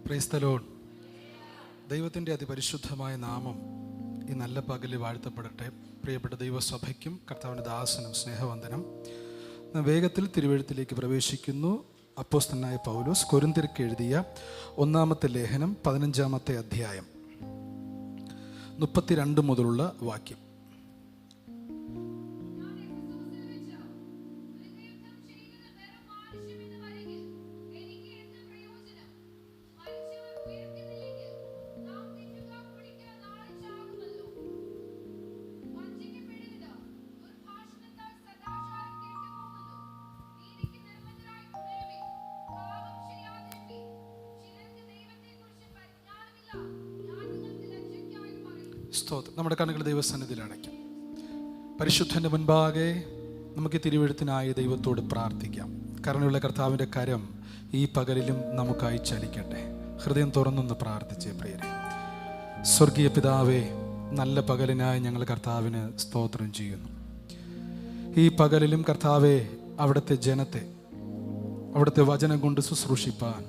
Praise the Lord. ദൈവത്തിൻ്റെ അതിപരിശുദ്ധമായ നാമം ഈ നല്ല പകലിൽ വാഴ്ത്തപ്പെടട്ടെ. പ്രിയപ്പെട്ട ദൈവസഭയ്ക്കും കർത്താവിൻ്റെ ദാസനും സ്നേഹവന്ദനം. വേഗത്തിൽ തിരുവെഴുത്തിലേക്ക് പ്രവേശിക്കുന്നു. അപ്പോസ്തലനായ പൗലോസ് കൊരിന്ത്യർക്ക് എഴുതിയ 1-ാമത്തെ ലേഖനം 15-ാമത്തെ അധ്യായം 32 മുതലുള്ള വാക്യം. സ്തോത്രം. നമ്മുടെ കണ്ണുകൾ ദൈവസന്നിധിയിൽ അടയ്ക്കാം. പരിശുദ്ധൻ്റെ മുൻപാകെ നമുക്ക് തിരുവെഴുത്തിനായി ദൈവത്തോട് പ്രാർത്ഥിക്കാം. കരുണയുള്ള കർത്താവിൻ്റെ കരം ഈ പകലിലും നമുക്കായി ചലിക്കട്ടെ. ഹൃദയം തുറന്നൊന്ന് പ്രാർത്ഥിച്ചേ പ്രിയരെ. സ്വർഗീയ പിതാവേ, നല്ല പകലിനായി ഞങ്ങൾ കർത്താവിന് സ്തോത്രം ചെയ്യുന്നു. ഈ പകലിലും കർത്താവെ, അവിടുത്തെ ജനത്തെ അവിടുത്തെ വചനം കൊണ്ട് ശുശ്രൂഷിപ്പാൻ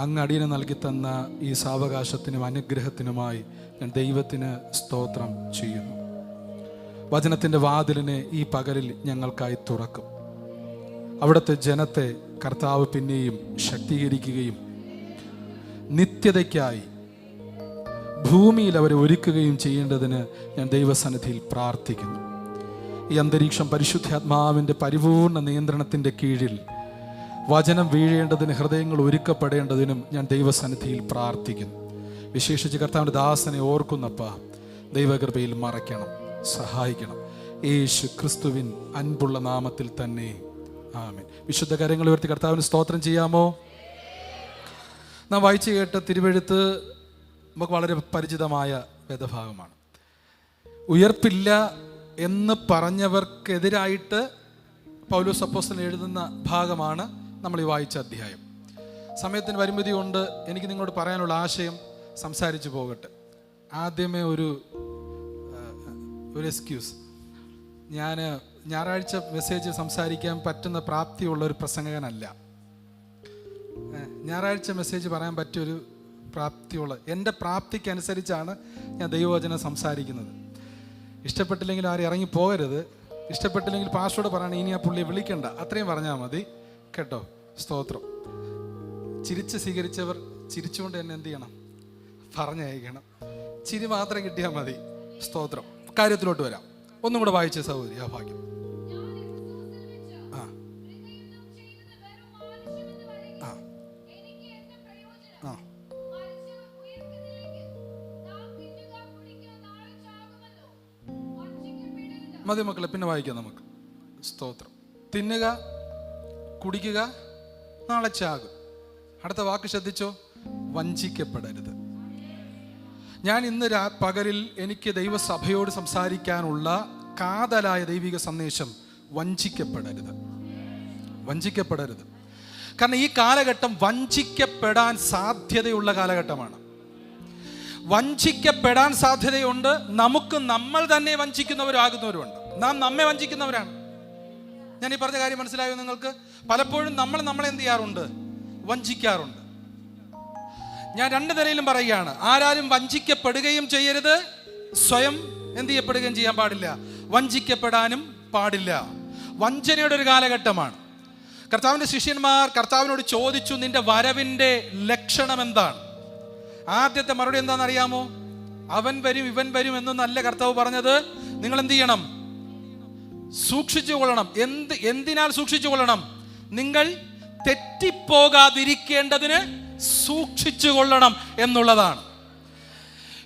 അങ്ങ് അടിയന് നൽകി തന്ന ഈ സാവകാശത്തിനും അനുഗ്രഹത്തിനുമായി ഞാൻ ദൈവത്തിന് സ്തോത്രം ചെയ്യുന്നു. വചനത്തിൻ്റെ വാതിലിനെ ഈ പകലിൽ ഞങ്ങൾക്കായി തുറക്കും. അവിടുത്തെ ജനത്തെ കർത്താവ് പിന്നെയും ശക്തീകരിക്കുകയും നിത്യതയ്ക്കായി ഭൂമിയിൽ അവരെ ഒരുക്കുകയും ചെയ്യേണ്ടതിന് ഞാൻ ദൈവസന്നിധിയിൽ പ്രാർത്ഥിക്കുന്നു. ഈ അന്തരീക്ഷം പരിശുദ്ധാത്മാവിൻ്റെ പരിപൂർണ നിയന്ത്രണത്തിൻ്റെ കീഴിൽ വചനം വീഴേണ്ടതിന്, ഹൃദയങ്ങൾ ഒരുക്കപ്പെടേണ്ടതിനും ഞാൻ ദൈവസന്നിധിയിൽ പ്രാർത്ഥിക്കുന്നു. വിശേഷിച്ച് കർത്താവിൻ്റെ ദാസനെ ഓർക്കുന്നപ്പ ദൈവകൃപയിൽ മറയ്ക്കണം, സഹായിക്കണം. യേശു ക്രിസ്തുവിൻ അൻപുള്ള നാമത്തിൽ തന്നെ ആമേൻ. വിശുദ്ധ കരങ്ങൾ ഉയർത്തി കർത്താവിന് സ്തോത്രം ചെയ്യാമോ? നാം വായിച്ചു കേട്ട തിരുവെഴുത്ത് നമുക്ക് വളരെ പരിചിതമായ വേദഭാഗമാണ്. ഉയർപ്പില്ല എന്ന് പറഞ്ഞവർക്കെതിരായിട്ട് പൗലോസ് അപ്പോസ്തലൻ എഴുതുന്ന ഭാഗമാണ് നമ്മൾ ഈ വായിച്ച അധ്യായം. സമയത്തിന് പരിമിതി കൊണ്ട് എനിക്ക് നിങ്ങളോട് പറയാനുള്ള ആശയം സംസാരിച്ചു പോകട്ടെ. ആദ്യമേ ഒരു എക്സ്ക്യൂസ്. ഞാൻ ഞായറാഴ്ച മെസ്സേജ് സംസാരിക്കാൻ പറ്റുന്ന പ്രാപ്തിയുള്ള ഒരു പ്രസംഗകനല്ല. ഞായറാഴ്ച മെസ്സേജ് പറയാൻ പറ്റിയൊരു പ്രാപ്തിയുള്ള, എൻ്റെ പ്രാപ്തിക്കനുസരിച്ചാണ് ഞാൻ ദൈവവചനം സംസാരിക്കുന്നത്. ഇഷ്ടപ്പെട്ടില്ലെങ്കിൽ ആരും ഇറങ്ങി പോകരുത്. ഇഷ്ടപ്പെട്ടില്ലെങ്കിൽ പാസ്റ്ററോട് പറയണം, ഇനി ആ പുള്ളിയെ വിളിക്കണ്ട, അത്രയും പറഞ്ഞാൽ മതി കേട്ടോ. സ്തോത്രം. ചിരിച്ച് സ്വീകരിച്ചവർ ചിരിച്ചുകൊണ്ട് തന്നെ എന്ത് ചെയ്യണം? പറഞ്ഞയക്കണം. ചിരി മാത്രം കിട്ടിയാൽ മതി. സ്തോത്രം. കാര്യത്തിലോട്ട് വരാം. ഒന്നും കൂടെ വായിച്ച സഹോദരി ആ ഭാഗ്യം. മതി മക്കളെ, പിന്നെ വായിക്കാം നമുക്ക്. സ്തോത്രം. തിന്നുക, കുടിക്കുക, നാളെ ചാകും. അടുത്ത വാക്ക് ശ്രദ്ധിച്ചോ, വഞ്ചിക്കപ്പെടരുത്. ഞാൻ ഇന്ന് പകലിൽ എനിക്ക് ദൈവസഭയോട് സംസാരിക്കാനുള്ള കാതലായ ദൈവിക സന്ദേശം, വഞ്ചിക്കപ്പെടരുത്. വഞ്ചിക്കപ്പെടരുത്. കാരണം ഈ കാലഘട്ടം വഞ്ചിക്കപ്പെടാൻ സാധ്യതയുള്ള കാലഘട്ടമാണ്. വഞ്ചിക്കപ്പെടാൻ സാധ്യതയുണ്ട്. നമുക്ക് നമ്മൾ തന്നെ വഞ്ചിക്കുന്നവരാകുന്നവരുണ്ട്. നാം നമ്മെ വഞ്ചിക്കുന്നവരാണ്. ഞാൻ ഈ പറഞ്ഞ കാര്യം മനസ്സിലായോ നിങ്ങൾക്ക്? പലപ്പോഴും നമ്മളെന്ത് ചെയ്യാറുണ്ട്? വഞ്ചിക്കാറുണ്ട്. ഞാൻ രണ്ട് നിലയിലും പറയുകയാണ്. ആരാലും വഞ്ചിക്കപ്പെടുകയും ചെയ്യരുത്, സ്വയം എന്ത് ചെയ്യപ്പെടുകയും ചെയ്യാൻ പാടില്ല, വഞ്ചിക്കപ്പെടാനും പാടില്ല. വഞ്ചനയുടെ ഒരു കാലഘട്ടമാണ്. കർത്താവിൻ്റെ ശിഷ്യന്മാർ കർത്താവിനോട് ചോദിച്ചു, നിന്റെ വരവിൻ്റെ ലക്ഷണം എന്താണ്? ആദ്യത്തെ മറുപടി എന്താണെന്നറിയാമോ? അവൻ വരും, ഇവൻ വരും എന്നൊന്നല്ല കർത്താവ് പറഞ്ഞത്. നിങ്ങൾ എന്ത് ചെയ്യണം? സൂക്ഷിച്ചു കൊള്ളണം. എന്തിനാൽ സൂക്ഷിച്ചു കൊള്ളണം? നിങ്ങൾ തെറ്റിപ്പോകാതിരിക്കേണ്ടതിന് സൂക്ഷിച്ചു കൊള്ളണം എന്നുള്ളതാണ്.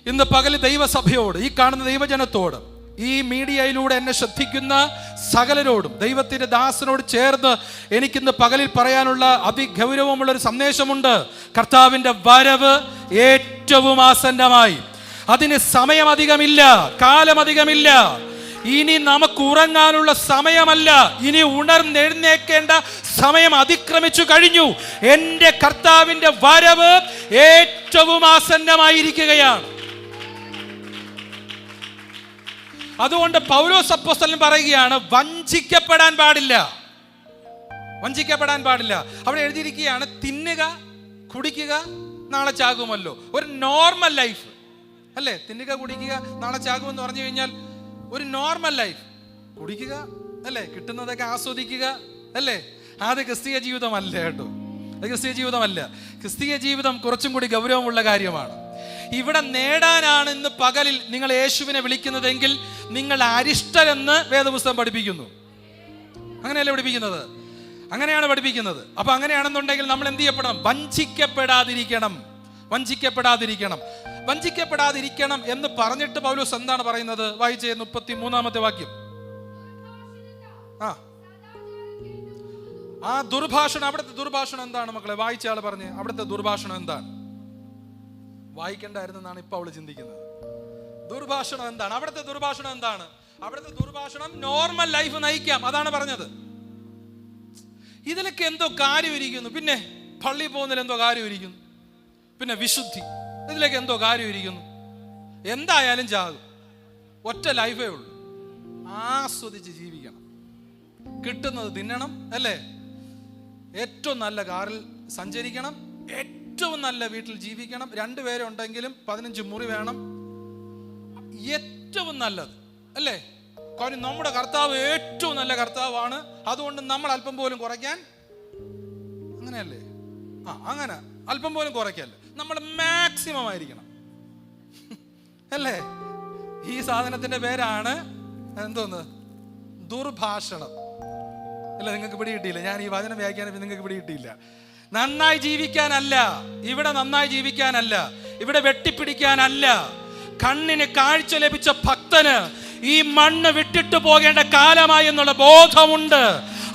ഇന്ന് പകൽ ദൈവസഭയോട്, ഈ കാണുന്ന ദൈവജനത്തോട്, ഈ മീഡിയയിലൂടെ എന്നെ ശ്രദ്ധിക്കുന്ന സകലരോടും, ദൈവത്തിന്റെ ദാസനോട് ചേർന്ന് എനിക്കിന്ന് പകലിൽ പറയാനുള്ള അതിഗൗരവമുള്ളൊരു സന്ദേശമുണ്ട്. കർത്താവിന്റെ വരവ് ഏറ്റവും ആസന്നമായി. അതിന് സമയമധികമില്ല, കാലമധികമില്ല. ഇനി നമുക്ക് ഉറങ്ങാനുള്ള സമയമല്ല, ഇനി ഉണർന്നെഴുന്നേക്കേണ്ട സമയം അതിക്രമിച്ചു കഴിഞ്ഞു. എൻ്റെ കർത്താവിന്റെ വരവ് ഏറ്റവും ആസന്നമായിരിക്കുകയാണ്. അതുകൊണ്ട് പൗലോസ് അപ്പോസ്തലൻ പറയുകയാണ്, വഞ്ചിക്കപ്പെടാൻ പാടില്ല. വഞ്ചിക്കപ്പെടാൻ പാടില്ല. അവിടെ എഴുതിയിരിക്കുകയാണ്, തിന്നുക, കുടിക്കുക, നാളെ ചാകുമല്ലോ. ഒരു നോർമൽ ലൈഫ് അല്ലേ? തിന്നുക കുടിക്കുക നാളെ ചാകുമെന്ന് പറഞ്ഞു കഴിഞ്ഞാൽ ഒരു നോർമൽ ലൈഫ്. കുടിക്കുക അല്ലേ, കിട്ടുന്നതൊക്കെ ആസ്വദിക്കുക അല്ലേ? അത് ക്രിസ്തീയ ജീവിതമല്ല കേട്ടോ, അത് ക്രിസ്തീയ ജീവിതമല്ല. ക്രിസ്തീയ ജീവിതം കുറച്ചും കൂടി ഗൗരവമുള്ള കാര്യമാണ്. ഇവിടെ നേടാനാണ് ഇന്ന് പകലിൽ നിങ്ങൾ യേശുവിനെ വിളിക്കുന്നതെങ്കിൽ നിങ്ങൾ അരിഷ്ടരെന്ന് വേദപുസ്തകം പഠിപ്പിക്കുന്നു. അങ്ങനെയല്ലേ പഠിപ്പിക്കുന്നത്? അങ്ങനെയാണ് പഠിപ്പിക്കുന്നത്. അപ്പൊ അങ്ങനെയാണെന്നുണ്ടെങ്കിൽ നമ്മൾ എന്ത് ചെയ്യപ്പെടണം? വഞ്ചിക്കപ്പെടാതിരിക്കണം. വഞ്ചിക്കപ്പെടാതിരിക്കണം. വഞ്ചിക്കപ്പെടാതിരിക്കണം എന്ന് പറഞ്ഞിട്ട് പൗലോസ് എന്താണ് പറയുന്നത്? വായിച്ചേ 33-ാമത്തെ വാക്യം. ആ ദുർഭാഷണം, അവിടുത്തെ ദുർഭാഷണം എന്താണ് മക്കളെ? വായിച്ച ആള് പറഞ്ഞ് അവിടുത്തെ ദുർഭാഷണം എന്താണ്? വായിക്കണ്ടായിരുന്നെന്നാണ് ഇപ്പൊ അവള് ചിന്തിക്കുന്നത്. ദുർഭാഷണം എന്താണ്? അവിടുത്തെ ദുർഭാഷണം എന്താണ്? അവിടുത്തെ ദുർഭാഷണം നോർമൽ ലൈഫ് നയിക്കാം, അതാണ് പറഞ്ഞത്. ഇതിലൊക്കെ എന്തോ കാര്യം ഇരിക്കുന്നു. പിന്നെ പള്ളി പോകുന്നതിൽ എന്തോ കാര്യം ഇരിക്കുന്നു. പിന്നെ വിശുദ്ധി, ഇതിലൊക്കെ എന്തോ കാര്യം ഇരിക്കുന്നു. എന്തായാലും ചാകും, ഒറ്റ ലൈഫേ ഉള്ളൂ. ആസ്വദിച്ച് ജീവിക്കണം, കിട്ടുന്നത് തിന്നണം അല്ലേ? ഏറ്റവും നല്ല കാറിൽ സഞ്ചരിക്കണം, ഏറ്റവും നല്ല വീട്ടിൽ ജീവിക്കണം. 2 പേരുണ്ടെങ്കിലും 15 മുറി വേണം, ഏറ്റവും നല്ലത് അല്ലേ? കാരണം നമ്മുടെ കർത്താവ് ഏറ്റവും നല്ല കർത്താവാണ്. അതുകൊണ്ട് നമ്മൾ അല്പം പോലും കുറയ്ക്കാൻ, അങ്ങനെയല്ലേ? അങ്ങനെ അല്പം പോലും കുറയ്ക്കല്ലേ, നമ്മൾ മാക്സിമം ആയിരിക്കണം അല്ലേ? ഈ സാധനത്തിന്റെ പേരാണ് എന്തോന്ന്? ദുർഭാഷണം അല്ല. നിങ്ങൾക്ക് പിടി കിട്ടിയില്ല. ഞാൻ ഈ വചനം വ്യാഖ്യാനം നിങ്ങൾക്ക് പിടി കിട്ടിയില്ല. നന്നായി ജീവിക്കാനല്ല ഇവിടെ, നന്നായി ജീവിക്കാനല്ല ഇവിടെ, വെട്ടിപ്പിടിക്കാനല്ല. കണ്ണിന് കാഴ്ച ലഭിച്ച ഭക്തന് ഈ മണ്ണ് വിട്ടിട്ട് പോകേണ്ട കാലമായി എന്നുള്ള ബോധമുണ്ട്.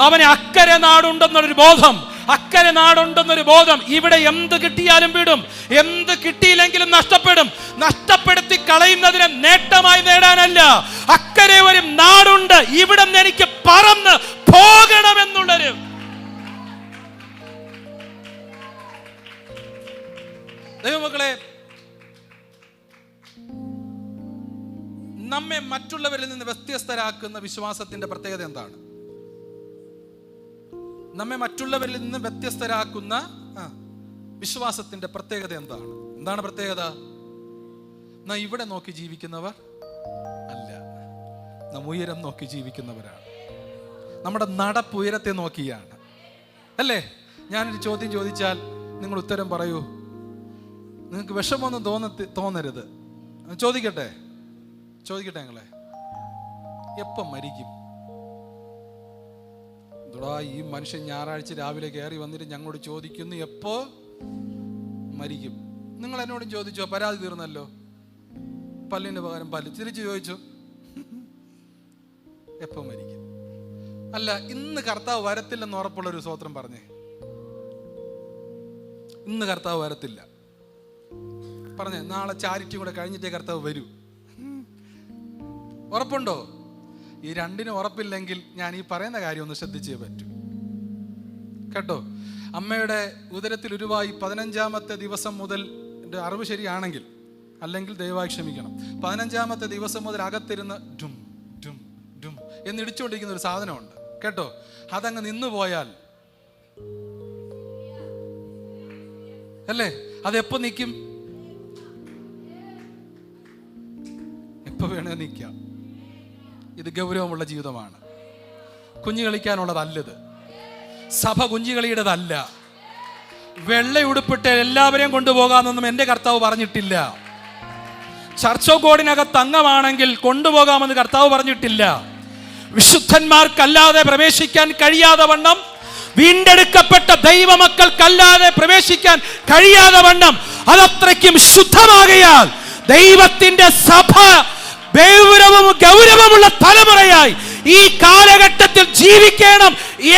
അവന് അക്കരെ നാടുണ്ടെന്നുള്ളൊരു ബോധം, അക്കരെ നാടുണ്ടെന്നൊരു ബോധം. ഇവിടെ എന്ത് കിട്ടിയാലും വിടും, എന്ത് കിട്ടിയില്ലെങ്കിലും നഷ്ടപ്പെടും. നഷ്ടപ്പെടുത്തി കളയുന്നതിനെ നേട്ടമായി നേടാനല്ല. അക്കരെ ഒരു നാടുണ്ട്, ഇവിടെ നിന്ന് എനിക്ക് പറന്ന് പോകണമെന്നുള്ളൊരു ദൈവമക്കളെ, നമ്മെ മറ്റുള്ളവരിൽ നിന്ന് വ്യത്യസ്തരാക്കുന്ന വിശ്വാസത്തിന്റെ പ്രത്യേകത എന്താണ്? നമ്മെ മറ്റുള്ളവരിൽ നിന്ന് വ്യത്യസ്തരാക്കുന്ന വിശ്വാസത്തിന്റെ പ്രത്യേകത എന്താണ്? എന്താണ് പ്രത്യേകത? നാം ഇവിടെ നോക്കി ജീവിക്കുന്നവർ അല്ല, നാം ഉയരം നോക്കി ജീവിക്കുന്നവരാണ്. നമ്മുടെ നടപ്പ് ഉയരത്തെ നോക്കിയാണ് അല്ലേ? ഞാനൊരു ചോദ്യം ചോദിച്ചാൽ നിങ്ങൾ ഉത്തരം പറയൂ. നിങ്ങൾക്ക് വിഷമൊന്നും തോന്നരുത്. ചോദിക്കട്ടെ ഞങ്ങളെ, എപ്പം മരിക്കും? ഈ മനുഷ്യൻ ഞായറാഴ്ച രാവിലെ കയറി വന്നിട്ട് ഞങ്ങളോട് ചോദിക്കുന്നു എപ്പോ മരിക്കും. നിങ്ങൾ എന്നോടും ചോദിച്ചോ? പരാതി തീർന്നല്ലോ. പല്ലിന് പകരം പല്ല് തിരിച്ചു ചോദിച്ചു, എപ്പോ മരിക്കും? അല്ല, ഇന്ന് കർത്താവ് വരത്തില്ലെന്ന് ഉറപ്പുള്ളൊരു സ്തോത്രം പറഞ്ഞേ. ഇന്ന് കർത്താവ് വരത്തില്ല പറഞ്ഞേ. നാളെ ചാരിറ്റി കൂടെ കഴിഞ്ഞിട്ടേ കർത്താവ് വരൂ. ഉറപ്പുണ്ടോ? ഈ രണ്ടിനും ഉറപ്പില്ലെങ്കിൽ ഞാൻ ഈ പറയുന്ന കാര്യം ഒന്ന് ശ്രദ്ധിച്ചേ പറ്റൂ കേട്ടോ. അമ്മയുടെ ഉദരത്തിൽ ഉരുവായി 15-ാമത്തെ ദിവസം മുതൽ, എൻ്റെ അറിവ് ശരിയാണെങ്കിൽ, അല്ലെങ്കിൽ ദയവായി ക്ഷമിക്കണം, 15-ാമത്തെ ദിവസം മുതൽ അകത്തിരുന്ന് ഡും ഡും ഡും എന്ന് ഇടിച്ചുകൊണ്ടിരിക്കുന്ന ഒരു സാധനമുണ്ട് കേട്ടോ. അതങ്ങ് നിന്നു പോയാൽ അല്ലേ, അതെപ്പോ നിൽക്കും? എപ്പോ വേണേ നിൽക്കാം. ഇത് ഗൗരവമുള്ള ജീവിതമാണ്. കുഞ്ഞു കളിക്കാനുള്ളതല്ലത്. സഭ കുഞ്ഞുകളിയുടേതല്ല. വെള്ളയുടുപ്പിട്ട് എല്ലാവരെയും കൊണ്ടുപോകാമെന്നൊന്നും എൻ്റെ കർത്താവ് പറഞ്ഞിട്ടില്ല. ചർച്ച് ഓഫ് ഗോഡിനകത്ത് അംഗമാണെങ്കിൽ കൊണ്ടുപോകാമെന്ന് കർത്താവ് പറഞ്ഞിട്ടില്ല. വിശുദ്ധന്മാർക്കല്ലാതെ പ്രവേശിക്കാൻ കഴിയാതെ വണ്ണം, വീണ്ടെടുക്കപ്പെട്ട ദൈവമക്കൾക്കല്ലാതെ പ്രവേശിക്കാൻ കഴിയാതെ വണ്ണം അതത്രയ്ക്കും ശുദ്ധമാകയാൽ ദൈവത്തിന്റെ സഭ ഗൗരവമുള്ള തലമുറയായി ഈ കാലഘട്ടത്തിൽ ജീവിക്കണം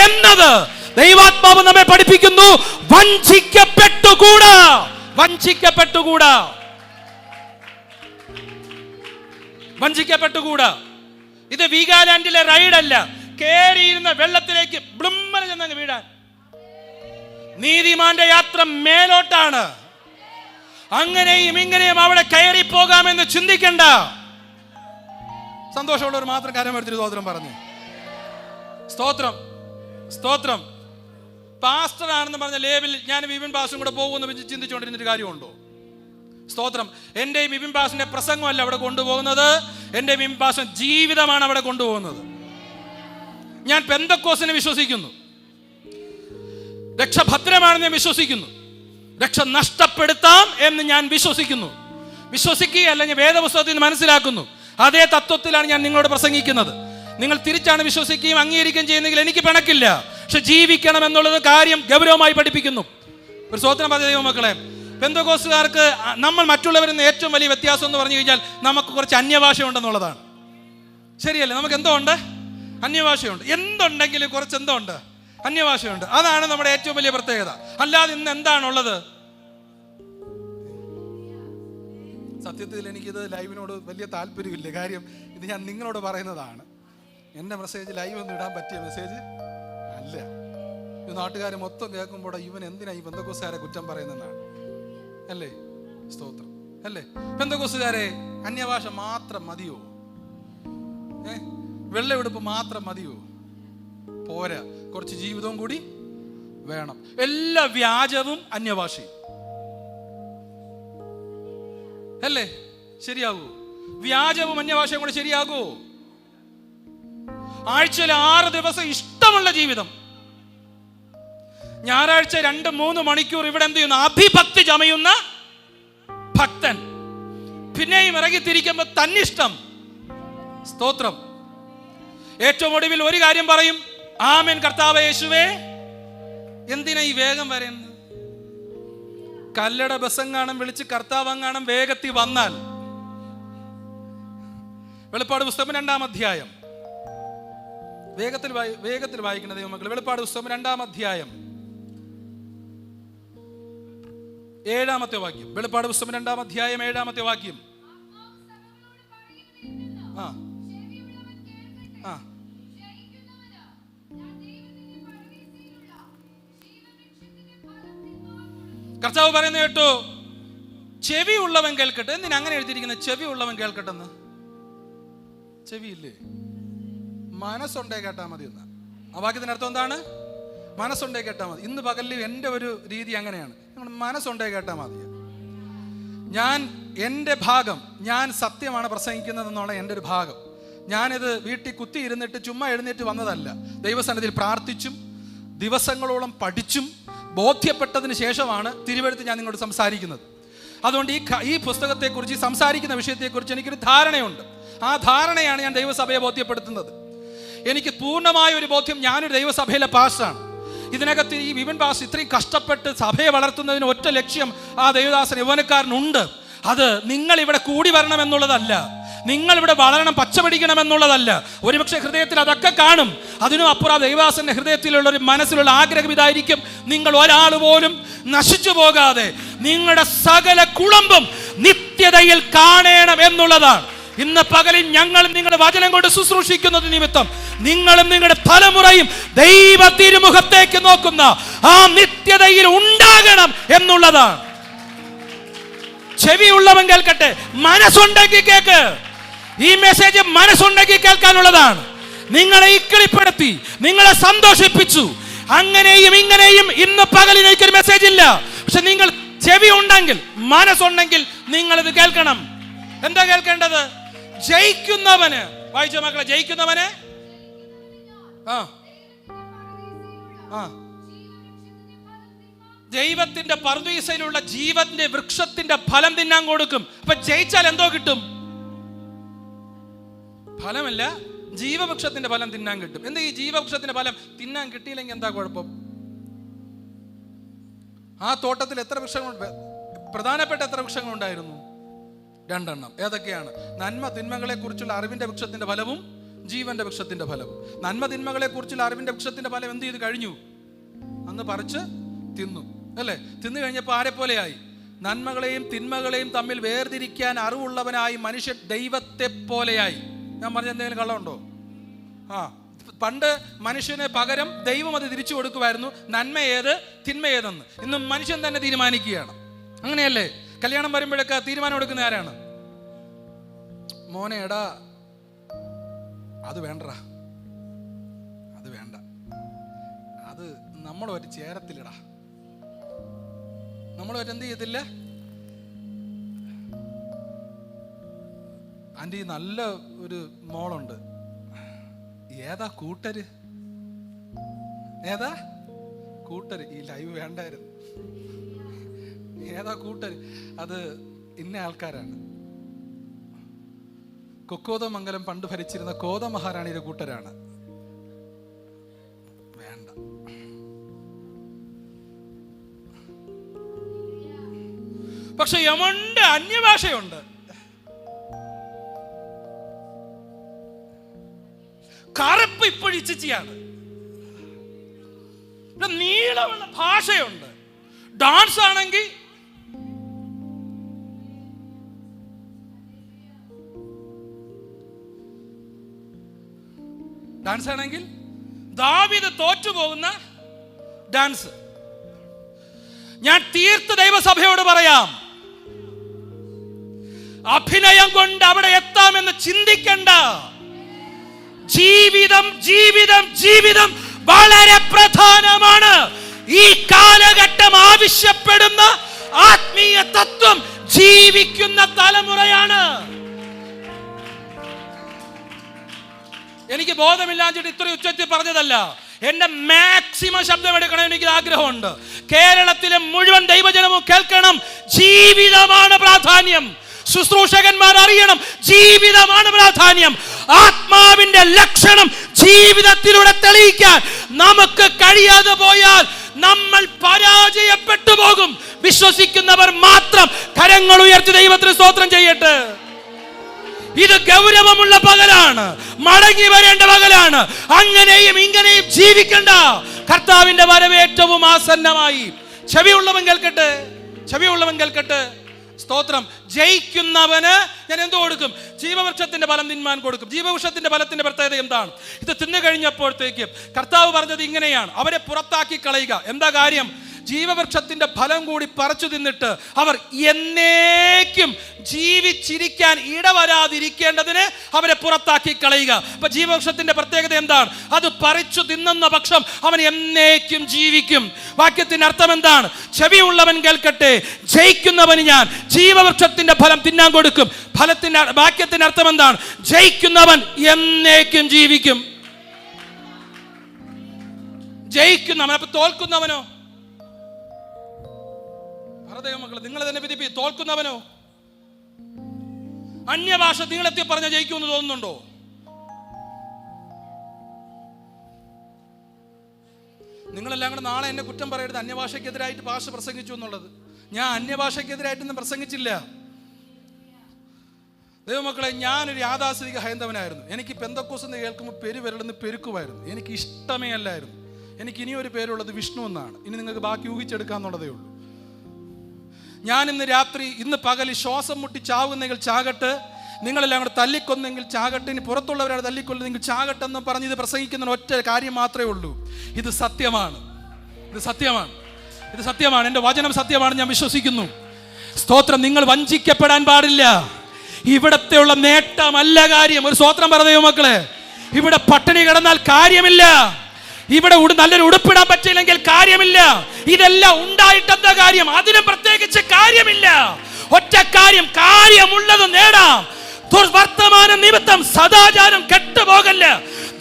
എന്നത് ദൈവാത്മാവ് നമ്മെ പഠിപ്പിക്കുന്നു. വഞ്ചിക്കപ്പെട്ടുകൂടാ, വഞ്ചിക്കപ്പെട്ടുകൂടാ, വഞ്ചിക്കപ്പെട്ടുകൂടാ. ഇത് വീഗാലാൻഡിലെ റൈഡല്ല, കേറിയിരുന്ന വെള്ളത്തിലേക്ക് ബ്ലുമ്മന ചെന്നങ്ങ് വീഴാൻ. നീതിമാന്റെ യാത്ര മേലോട്ടാണ്. അങ്ങനെയും ഇങ്ങനെയും അവിടെ കയറി പോകാമെന്ന് ചിന്തിക്കണ്ട. സന്തോഷമുള്ളവർ മാത്രം കാര്യം എടുത്തിട്ട് സ്തോത്രം പറഞ്ഞു. സ്തോത്രം, സ്തോത്രം. പാസ്റ്റർ ആണെന്ന് പറഞ്ഞ ലേബിൽ ഞാൻ വിപിൻ പാസ്റ്ററും കൂടെ പോകുമെന്ന് ചിന്തിച്ചുകൊണ്ടിരുന്നൊരു കാര്യമുണ്ടോ? സ്തോത്രം. എൻ്റെ വിപിൻ പാസ്റ്ററിന്റെ പ്രസംഗമല്ല അവിടെ കൊണ്ടുപോകുന്നത്, എൻ്റെ വിപിൻ പാസ്റ്റർ ജീവിതമാണ് അവിടെ കൊണ്ടുപോകുന്നത്. ഞാൻ പെന്തക്കോസ്തിനെ വിശ്വസിക്കുന്നു, രക്ഷ ഭദ്രമാണെന്ന് ഞാൻ വിശ്വസിക്കുന്നു, രക്ഷ നഷ്ടപ്പെടുത്താം എന്ന് ഞാൻ വിശ്വസിക്കുന്നു. വിശ്വസിക്കുകയല്ല, ഞാൻ വേദപുസ്തകത്തിൽ നിന്ന് മനസ്സിലാക്കുന്നു. അതേ തത്വത്തിലാണ് ഞാൻ നിങ്ങളോട് പ്രസംഗിക്കുന്നത്. നിങ്ങൾ തിരിച്ചാണ് വിശ്വസിക്കുകയും അംഗീകരിക്കുകയും ചെയ്യുന്നെങ്കിൽ എനിക്ക് പിണക്കില്ല. പക്ഷെ ജീവിക്കണം എന്നുള്ളത് കാര്യം ഗൗരവമായി പഠിപ്പിക്കുന്നു. ഒരു സ്തോത്രം പറഞ്ഞ ദൈവമക്കളെ, പെന്തക്കോസ്തുകാർക്ക് നമ്മൾ മറ്റുള്ളവരിൽ നിന്ന് ഏറ്റവും വലിയ വ്യത്യാസം എന്ന് പറഞ്ഞു കഴിഞ്ഞാൽ നമുക്ക് കുറച്ച് അന്യഭാഷ ഉണ്ടെന്നുള്ളതാണ്. ശരിയല്ലേ? നമുക്ക് എന്തോ ഉണ്ട്? അന്യഭാഷയുണ്ട്. എന്തുണ്ടെങ്കിലും കുറച്ച് എന്തോ ഉണ്ട്? അന്യഭാഷയുണ്ട്. അതാണ് നമ്മുടെ ഏറ്റവും വലിയ പ്രത്യേകത. അല്ലാതെ ഇന്ന് എന്താണുള്ളത്? സത്യത്തിൽ എനിക്കിത് ലൈവിനോട് വലിയ താല്പര്യമില്ല. കാര്യം ഇത് ഞാൻ നിങ്ങളോട് പറയുന്നതാണ്. എൻ്റെ മെസ്സേജ് ലൈവ് ഒന്നും ഇടാൻ പറ്റിയ മെസ്സേജ് അല്ല. ഈ നാട്ടുകാർ മൊത്തം കേൾക്കുമ്പോൾ ഇവൻ എന്തിനാ ഈ പെന്തക്കോസ്തുകാരെ കുറ്റം പറയുന്നതാണ് അല്ലേ? സ്തോത്രം അല്ലേ? പെന്തക്കോസ്തുകാരെ അന്യഭാഷ മാത്രം മതിയോ? വെള്ളയെടുപ്പ് മാത്രം മതിയോ? പോരാ, കുറച്ച് ജീവിതവും കൂടി വേണം. എല്ലാ വ്യാജവും അന്യഭാഷയും അല്ലേ? ശരിയാകൂ? വ്യാജവും അന്യഭാഷയും കൂടെ ശരിയാകൂ? ആഴ്ചയിൽ 6 ദിവസം ഇഷ്ടമുള്ള ജീവിതം, ഞായറാഴ്ച 2-3 മണിക്കൂർ ഇവിടെ എന്ത് ചെയ്യുന്നു? അഭിഭക്തി ചമയുന്ന ഭക്തൻ. പിന്നെയും ഇറങ്ങിത്തിരിക്കുമ്പോ തന്നിഷ്ടം. സ്തോത്രം. ഏറ്റവും ഒടുവിൽ ഒരു കാര്യം പറയും, ആമേൻ കർത്താവേ യേശുവേ. എന്തിനാ ഈ വേഗം വരുന്നത്? കല്ലട ബസ്സെങ്ങാനും വിളിച്ച് കർത്താവങ്ങാനും വേഗത്തിൽ വന്നാൽ, വെളിപ്പാട് പുസ്തകം 2-ാം അധ്യായം വേഗത്തിൽ വായിക്കുന്ന ദൈവമക്കൾ. വെളിപ്പാട് പുസ്തകം 2-ാം അധ്യായം 7-ാമത്തെ വാക്യം. വെളിപ്പാട് പുസ്തകം 2-ാം അധ്യായം 7-ാമത്തെ വാക്യം. കർത്താവ് പറയുന്ന കേട്ടോ, ചെവി ഉള്ളവൻ കേൾക്കട്ടെ. എന്തിനാ അങ്ങനെ എഴുതിയിരിക്കുന്നത്? ചെവി ഉള്ളവൻ കേൾക്കട്ടെന്ന്. ചെവിയില്ലേ? മനസ്സുണ്ടേ കേട്ടാൽ മതി എന്നാ. ആ വാക്യത്തിന് അർത്ഥം എന്താണ്? മനസ്സുണ്ടേ കേട്ടാൽ മതി. ഇന്ന് പകലിൽ എൻ്റെ ഒരു രീതി അങ്ങനെയാണ്. മനസ്സുണ്ടേ കേട്ടാൽ മതി. എൻ്റെ ഭാഗം, ഞാൻ സത്യമാണ് പ്രസംഗിക്കുന്നത് എന്നുള്ള എൻ്റെ ഒരു ഭാഗം. ഞാനിത് വീട്ടിൽ കുത്തി ഇരുന്നിട്ട് ചുമ്മാ എഴുന്നേറ്റ് വന്നതല്ല. ദൈവസന്നിധിയിൽ പ്രാർത്ഥിച്ചും ദിവസങ്ങളോളം പഠിച്ചും ബോധ്യപ്പെട്ടതിന് ശേഷമാണ് തിരുവെഴുത്ത് ഞാൻ നിങ്ങളോട് സംസാരിക്കുന്നത്. അതുകൊണ്ട് ഈ പുസ്തകത്തെക്കുറിച്ച്, ഈ സംസാരിക്കുന്ന വിഷയത്തെക്കുറിച്ച് എനിക്കൊരു ധാരണയുണ്ട്. ആ ധാരണയാണ് ഞാൻ ദൈവസഭയെ ബോധ്യപ്പെടുത്തുന്നത്. എനിക്ക് പൂർണ്ണമായ ഒരു ബോധ്യം, ഞാനൊരു ദൈവസഭയിലെ പാസ്റ്ററാണ്. ഇതിനകത്ത് ഈ വിപിൻ പാസ്റ്റർ ഇത്രയും കഷ്ടപ്പെട്ട് സഭയെ വളർത്തുന്നതിന് ഒറ്റ ലക്ഷ്യം ആ ദൈവദാസൻ യൗവനക്കാരനുണ്ട്. അത് നിങ്ങൾ ഇവിടെ കൂടി വരണം എന്നുള്ളതല്ല, നിങ്ങൾ ഇവിടെ വളരണം, പച്ചപിടിക്കണം എന്നുള്ളതല്ല. ഒരുപക്ഷെ ഹൃദയത്തിൽ അതൊക്കെ കാണും. അതിനും അപ്പുറം ദൈവദാസന്റെ ഹൃദയത്തിലുള്ള ഒരു മനസ്സിലുള്ള ആഗ്രഹം ഇതായിരിക്കും, നിങ്ങൾ ഒരാൾ പോലും നശിച്ചു പോകാതെ നിങ്ങളുടെ സകല കുളമ്പും നിത്യതയിൽ കാണണം എന്നുള്ളതാണ്. ഇന്ന് പകലിൽ ഞങ്ങൾ നിങ്ങളുടെ വചനം കൊണ്ട് ശുശ്രൂഷിക്കുന്നത് നിമിത്തം നിങ്ങളും നിങ്ങളുടെ തലമുറയും ദൈവ തിരുമുഖത്തേക്ക് നോക്കുന്ന ആ നിത്യതയിൽ ഉണ്ടാകണം എന്നുള്ളതാണ്. ചെവിയുള്ളവൻ കേൾക്കട്ടെ. മനസ്സുണ്ടെങ്കിൽ കേൾക്ക്. ഈ മെസ്സേജ് മനസ്സുണ്ടെങ്കിൽ കേൾക്കാനുള്ളതാണ്. നിങ്ങളെ ഇക്കിളിപ്പെടുത്തി, നിങ്ങളെ സന്തോഷിപ്പിച്ചു, അങ്ങനെയും ഇങ്ങനെയും ഇന്ന് പകലിൽ എനിക്കൊരു മെസ്സേജ് ഇല്ല. പക്ഷെ നിങ്ങൾ ചെവി ഉണ്ടെങ്കിൽ, മനസ്സുണ്ടെങ്കിൽ നിങ്ങൾ ഇത് കേൾക്കണം. എന്താ കേൾക്കേണ്ടത്? ജയിക്കുന്നവന്, വായിച്ച മക്കളെ, ജയിക്കുന്നവന് ദൈവത്തിന്റെ പർദീസയിലുള്ള ജീവന്റെ വൃക്ഷത്തിന്റെ ഫലം തിന്നാൻ കൊടുക്കും. അപ്പൊ ജയിച്ചാൽ എന്തോ കിട്ടും? ഫലമല്ല, ജീവവൃക്ഷത്തിന്റെ ഫലം തിന്നാൻ കിട്ടും. എന്താ ഈ ജീവവൃക്ഷത്തിന്റെ ഫലം തിന്നാൻ കിട്ടിയില്ലെങ്കിൽ എന്താ കുഴപ്പം? ആ തോട്ടത്തിൽ എത്ര വൃക്ഷങ്ങളുണ്ട്? പ്രധാനപ്പെട്ട എത്ര വൃക്ഷങ്ങളുണ്ടായിരുന്നു? 2 എണ്ണം. ഏതൊക്കെയാണ്? നന്മ തിന്മകളെ കുറിച്ചുള്ള അറിവിന്റെ വൃക്ഷത്തിന്റെ ഫലവും ജീവന്റെ വൃക്ഷത്തിന്റെ ഫലവും. നന്മ തിന്മകളെ കുറിച്ചുള്ള അറിവിന്റെ വൃക്ഷത്തിന്റെ ഫലം എന്ത് ചെയ്ത് കഴിഞ്ഞു? അന്ന് പറിച്ച് തിന്നു അല്ലേ? തിന്നു കഴിഞ്ഞപ്പോൾ ആരെ പോലെയായി? നന്മകളെയും തിന്മകളെയും തമ്മിൽ വേർതിരിക്കാൻ അറിവുള്ളവനായി മനുഷ്യൻ ദൈവത്തെ പോലെയായി. ഞാൻ പറഞ്ഞ എന്തെങ്കിലും കള്ളമുണ്ടോ? പണ്ട് മനുഷ്യന് പകരം ദൈവം അത് തിരിച്ചു കൊടുക്കുമായിരുന്നു, നന്മ ഏത് തിന്മ ഏതെന്ന്. ഇന്ന് മനുഷ്യൻ തന്നെ തീരുമാനിക്കുകയാണ്. അങ്ങനെയല്ലേ? കല്യാണം വരുമ്പോഴൊക്കെ തീരുമാനം എടുക്കുന്ന ആരാണ്? മോനെ, എടാ അത് വേണ്ട, അത് വേണ്ട, അത് നമ്മളൊരു ചേരത്തില്ലടാ. നമ്മളൊരു എന്ത് ചെയ്തില്ല. ആൻറ്റി നല്ല ഒരു മോളുണ്ട്, ഏതാ കൂട്ടര്, ഏതാ കൂട്ടര്, ഈ ലൈവ് വേണ്ടായിരുന്നു, ഏതാ കൂട്ടര്, അത് ഇന്ന ആൾക്കാരാണ്. കൊക്കോതമംഗലം പണ്ട് ഭരിച്ചിരുന്ന കോതമഹാരാണിയുടെ കൂട്ടരാണ്. വേണ്ട. പക്ഷെ യമണ്ട് അന്യഭാഷയുണ്ട്. കറുപ്പ് ഇപ്പോഴിച്ചിയാണ്. നീളമുള്ള ഭാഷയുണ്ട്. ഡാൻസ് ആണെങ്കിൽ ദാവീദ് തോറ്റുപോകുന്ന ഡാൻസ്. ഞാൻ തീർത്ത് ദൈവസഭയോട് പറയാം, അഭിനയം കൊണ്ട് അവിടെ എത്താമെന്ന് ചിന്തിക്കണ്ട. ജീവിതം ജീവിതം ജീവിതം വളരെ പ്രധാനമാണ്. ഈ കാലഘട്ടം ആവശ്യപ്പെടുന്ന ആത്മീയ തത്വം ജീവിക്കുന്ന തലമുറയാണ്. എനിക്ക് ബോധമില്ലാഞ്ഞിട്ട് ഇത്ര ഉച്ചത്തിൽ പറഞ്ഞതല്ല. എന്റെ മാക്സിമം ശബ്ദം എടുക്കണം, എനിക്ക് ആഗ്രഹമുണ്ട്. കേരളത്തിലെ മുഴുവൻ ദൈവജനവും കേൾക്കണം. ജീവിതമാണ് പ്രാധാന്യം. ശുശ്രൂഷകന്മാർ അറിയണം, ജീവിതമാണ് പ്രാധാന്യം. ആത്മാവിന്റെ ലക്ഷണം ജീവിതത്തിലൂടെ തെളിയിക്കാൻ നമുക്ക് കഴിയാതെ പോയാൽ നമ്മൾ പരാജയപ്പെട്ടു പോകും. വിശ്വസിക്കുന്നവർ മാത്രം കരങ്ങൾ ഉയർത്തി ദൈവത്തിന് സ്തോത്രം ചെയ്യട്ടെ. ഇത് ഗൗരവമുള്ള പകലാണ്, മടങ്ങി വരേണ്ട പകലാണ്. അങ്ങനെയും ഇങ്ങനെയും ജീവിക്കണ്ട. കർത്താവിന്റെ വരവ് ഏറ്റവും ആസന്നമായി. ചെവിയുള്ളവൻ കേൾക്കട്ടെ, ചെവിയുള്ളവൻ കേൾക്കട്ടെ. സ്തോത്രം. ജയിക്കുന്നവന് ഞാൻ എന്തോ കൊടുക്കും? ജീവവൃക്ഷത്തിന്റെ ഫലം തിന്മാൻ കൊടുക്കും. ജീവവൃക്ഷത്തിന്റെ ഫലത്തിന്റെ പ്രത്യേകത എന്താണ്? ഇത് തിന്നു കഴിഞ്ഞപ്പോഴത്തേക്ക് കർത്താവ് പറഞ്ഞത് ഇങ്ങനെയാണ്: അവരെ പുറത്താക്കി കളയുക. എന്താ കാര്യം? ജീവവൃക്ഷത്തിന്റെ ഫലം കൂടി പറിച്ചു തിന്നിട്ട് അവർ എന്നേക്കും ജീവിച്ചിരിക്കാൻ ഇടവരാതിരിക്കേണ്ടതിന് അവരെ പുറത്താക്കി കളയുക. അപ്പൊ ജീവവൃക്ഷത്തിന്റെ പ്രത്യേകത എന്താണ്? അത് പറിച്ചു തിന്നുന്ന പക്ഷം അവൻ എന്നേക്കും ജീവിക്കും. വാക്യത്തിന്റെ അർത്ഥം എന്താണ്? ചെവിയുള്ളവൻ കേൾക്കട്ടെ. ജയിക്കുന്നവന് ഞാൻ ജീവവൃക്ഷത്തിന്റെ ഫലം തിന്നാൻ കൊടുക്കും. വാക്യത്തിന്റെ അർത്ഥം എന്താണ്? ജയിക്കുന്നവൻ എന്നേക്കും ജീവിക്കും. ജയിക്കുന്നവൻ. അപ്പൊ തോൽക്കുന്നവനോ? ദൈവമക്കളെ, നിങ്ങൾ തന്നെ വിധിപ്പി. തോൽക്കുന്നവനോ? അന്യഭാഷ നീളത്തിൽ പറഞ്ഞ ജയിക്കുമെന്ന് തോന്നുന്നുണ്ടോ? നിങ്ങളെല്ലാം കൂടെ നാളെ എന്നെ കുറ്റം പറയരുത് അന്യഭാഷയ്ക്കെതിരായിട്ട് ഭാഷ പ്രസംഗിച്ചു എന്നുള്ളത്. ഞാൻ അന്യഭാഷയ്ക്കെതിരായിട്ടൊന്നും പ്രസംഗിച്ചില്ല. ദൈവമക്കളെ, ഞാനൊരു യാഥാസ്ഥിതിക ഹൈന്ദവനായിരുന്നു. എനിക്ക് പെന്തക്കോസ് എന്ന് കേൾക്കുമ്പോൾ പെരുവിരലെന്ന് പെരുക്കുമായിരുന്നു. എനിക്ക് ഇഷ്ടമേ അല്ലായിരുന്നു. എനിക്ക് ഇനിയൊരു പേരുള്ളത് വിഷ്ണു എന്നാണ്. ഇനി നിങ്ങൾക്ക് ബാക്കി ഊഹിച്ചെടുക്കാന്നുള്ളതേ ഉള്ളൂ. ഞാൻ ഇന്ന് പകൽ ശ്വാസം മുട്ടി ചാവുന്നെങ്കിൽ ചാകട്ടെ, നിങ്ങളെല്ലാം കൂടെ തല്ലിക്കൊന്നെങ്കിൽ ചാകട്ടെ, ഇനി പുറത്തുള്ളവരാണ് തല്ലിക്കൊല്ലുന്നെങ്കിൽ ചാകട്ടെ എന്ന് പറഞ്ഞ് ഇത് പ്രസംഗിക്കുന്ന ഒറ്റ കാര്യം മാത്രമേ ഉള്ളൂ: ഇത് സത്യമാണ്, ഇത് സത്യമാണ്, ഇത് സത്യമാണ്. എൻ്റെ വചനം സത്യമാണ്, ഞാൻ വിശ്വസിക്കുന്നു. സ്തോത്രം. നിങ്ങൾ വഞ്ചിക്കപ്പെടാൻ പാടില്ല. ഇവിടത്തെ ഉള്ള നേട്ടമല്ല കാര്യം. ഒരു സ്തോത്രം പറയുക മക്കളെ. ഇവിടെ പട്ടിണി കിടന്നാൽ കാര്യമില്ല, ഇവിടെ നല്ലൊരു ഉടുപ്പിടാൻ പറ്റില്ലെങ്കിൽ കാര്യമില്ല. ഇതെല്ലാം ഉണ്ടായിട്ടെന്താ കാര്യം? അതിനും പ്രത്യേകിച്ച് കാര്യമില്ല. ഒറ്റ കാര്യം, കാര്യമുള്ളത് നേടാം. ദുർവർത്തമാന നിമിത്തം സദാചാരം കെട്ടുപോകല്ല.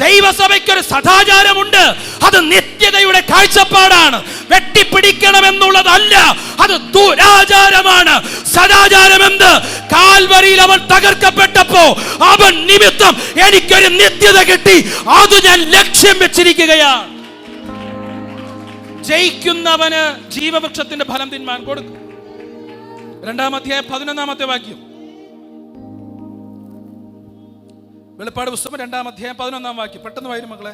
ദൈവസഭയ്ക്കൊരു സദാചാരമുണ്ട്. അത് നിത്യതയുടെ കാഴ്ചപ്പാടാണ്. വെട്ടിപ്പിടിക്കണമെന്നുള്ളതല്ല, അത് ദുരാചാരമാണ്. സദാചാരം എന്ത്? കാൽവരിയിൽ അവൻ തകർക്കപ്പെട്ടപ്പോ അവൻ നിമിത്തം എനിക്കൊരു നിത്യത കിട്ടി. അത് ഞാൻ ലക്ഷ്യം വെച്ചിരിക്കുകയാണ്. ജയിക്കുന്നവന് ജീവവൃക്ഷത്തിന്റെ ഫലം തിന്മാൻ കൊടുക്കും. 2-ാം അധ്യായം 11-ാമത്തെ വാക്യം. വെളിപ്പാട് പുസ്തകം 2-ാം അധ്യായം 11-ാം വാക്യം. പെട്ടെന്ന് വായിരും മക്കളെ.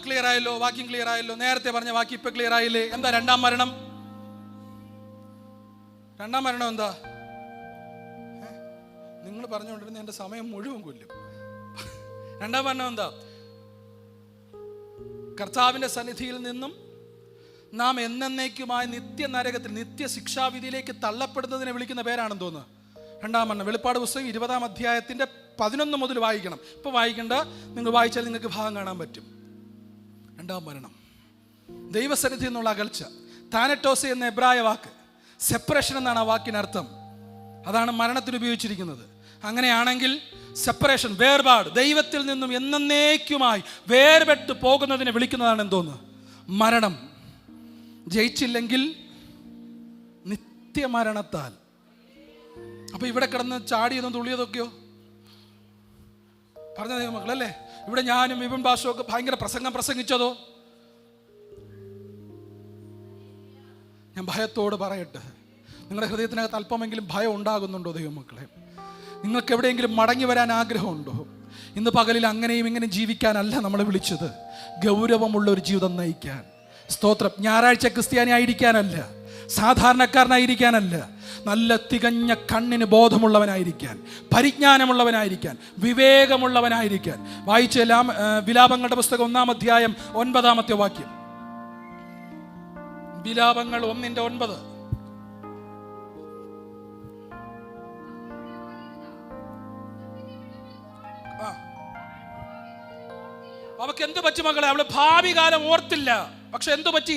ക്ലിയർ ആയല്ലോ? വാക്യം ക്ലിയർ ആയല്ലോ? നേരത്തെ പറഞ്ഞ വാക്യം ഇപ്പൊ ക്ലിയർ ആയില്ലേ? എന്താ രണ്ടാം മരണം? രണ്ടാം മരണം എന്താ? നിങ്ങൾ പറഞ്ഞുകൊണ്ടിരുന്ന എൻ്റെ സമയം മുഴുവൻ കൊല്ലും. രണ്ടാം മരണം എന്താ? കർത്താവിന്റെ സന്നിധിയിൽ നിന്നും നാം എന്നേക്കുമായി നിത്യ നരകത്തിൽ, നിത്യ ശിക്ഷാവിധിയിലേക്ക് തള്ളപ്പെടുന്നതിനെ വിളിക്കുന്ന പേരാണെന്ന് തോന്നുന്നു. രണ്ടാം മരണം. വെളിപ്പാട് പുസ്തകം 20-ാം അധ്യായത്തിൻ്റെ 11 മുതൽ വായിക്കണം. ഇപ്പോൾ വായിക്കേണ്ട, നിങ്ങൾ വായിച്ചാൽ നിങ്ങൾക്ക് ഭാഗം കാണാൻ പറ്റും. രണ്ടാം മരണം, ദൈവസന്നിധി എന്നുള്ള അകൽച്ച. താനറ്റോസ് എന്ന എബ്രായ വാക്ക് സെപ്പറേഷൻ എന്നാണ് ആ വാക്കിനർത്ഥം. അതാണ് മരണത്തിന് ഉപയോഗിച്ചിരിക്കുന്നത്. അങ്ങനെയാണെങ്കിൽ സെപ്പറേഷൻ, വേർപാട്, ദൈവത്തിൽ നിന്നും എന്നേക്കുമായി വേർപെട്ട് പോകുന്നതിനെ വിളിക്കുന്നതാണ് എന്തോന്ന്? മരണം. ജയിച്ചില്ലെങ്കിൽ നിത്യമരണത്താൽ. അപ്പൊ ഇവിടെ കിടന്ന് ചാടിയതും തുള്ളിയതൊക്കെയോ പറഞ്ഞ ദൈവമക്കളല്ലേ? ഇവിടെ ഞാനും ഇബൻ ബാഷും ഒക്കെ ഭയങ്കര പ്രസംഗിച്ചതോ? ഞാൻ ഭയത്തോട് പറയട്ടെ, നിങ്ങളുടെ ഹൃദയത്തിനകത്ത് അല്പമെങ്കിലും ഭയം ഉണ്ടാകുന്നുണ്ടോ ദൈവമക്കളെ? നിങ്ങൾക്ക് എവിടെയെങ്കിലും മടങ്ങി വരാൻ ആഗ്രഹമുണ്ടോ? ഇന്ന് പകലിൽ അങ്ങനെയും ഇങ്ങനെയും ജീവിക്കാനല്ല നമ്മളെ വിളിച്ചത്, ഗൗരവമുള്ള ഒരു ജീവിതം നയിക്കാൻ. സ്തോത്രം. ഞായറാഴ്ച ക്രിസ്ത്യാനി ആയിരിക്കാനല്ല, സാധാരണക്കാരനായിരിക്കാനല്ല, നല്ല തികഞ്ഞ കണ്ണിന് ബോധമുള്ളവനായിരിക്കാൻ, പരിജ്ഞാനമുള്ളവനായിരിക്കാൻ, വിവേകമുള്ളവനായിരിക്കാൻ. വായിച്ച വിലാപങ്ങളുടെ പുസ്തകം 1-ാം അധ്യായം 9-ാമത്തെ വാക്യം. വിലാപങ്ങൾ 1:9. അവക്ക് എന്ത് പറ്റി മക്കളെ? അവള് ഭാവി കാലം ഓർത്തില്ല. പക്ഷെ എന്തു പറ്റി?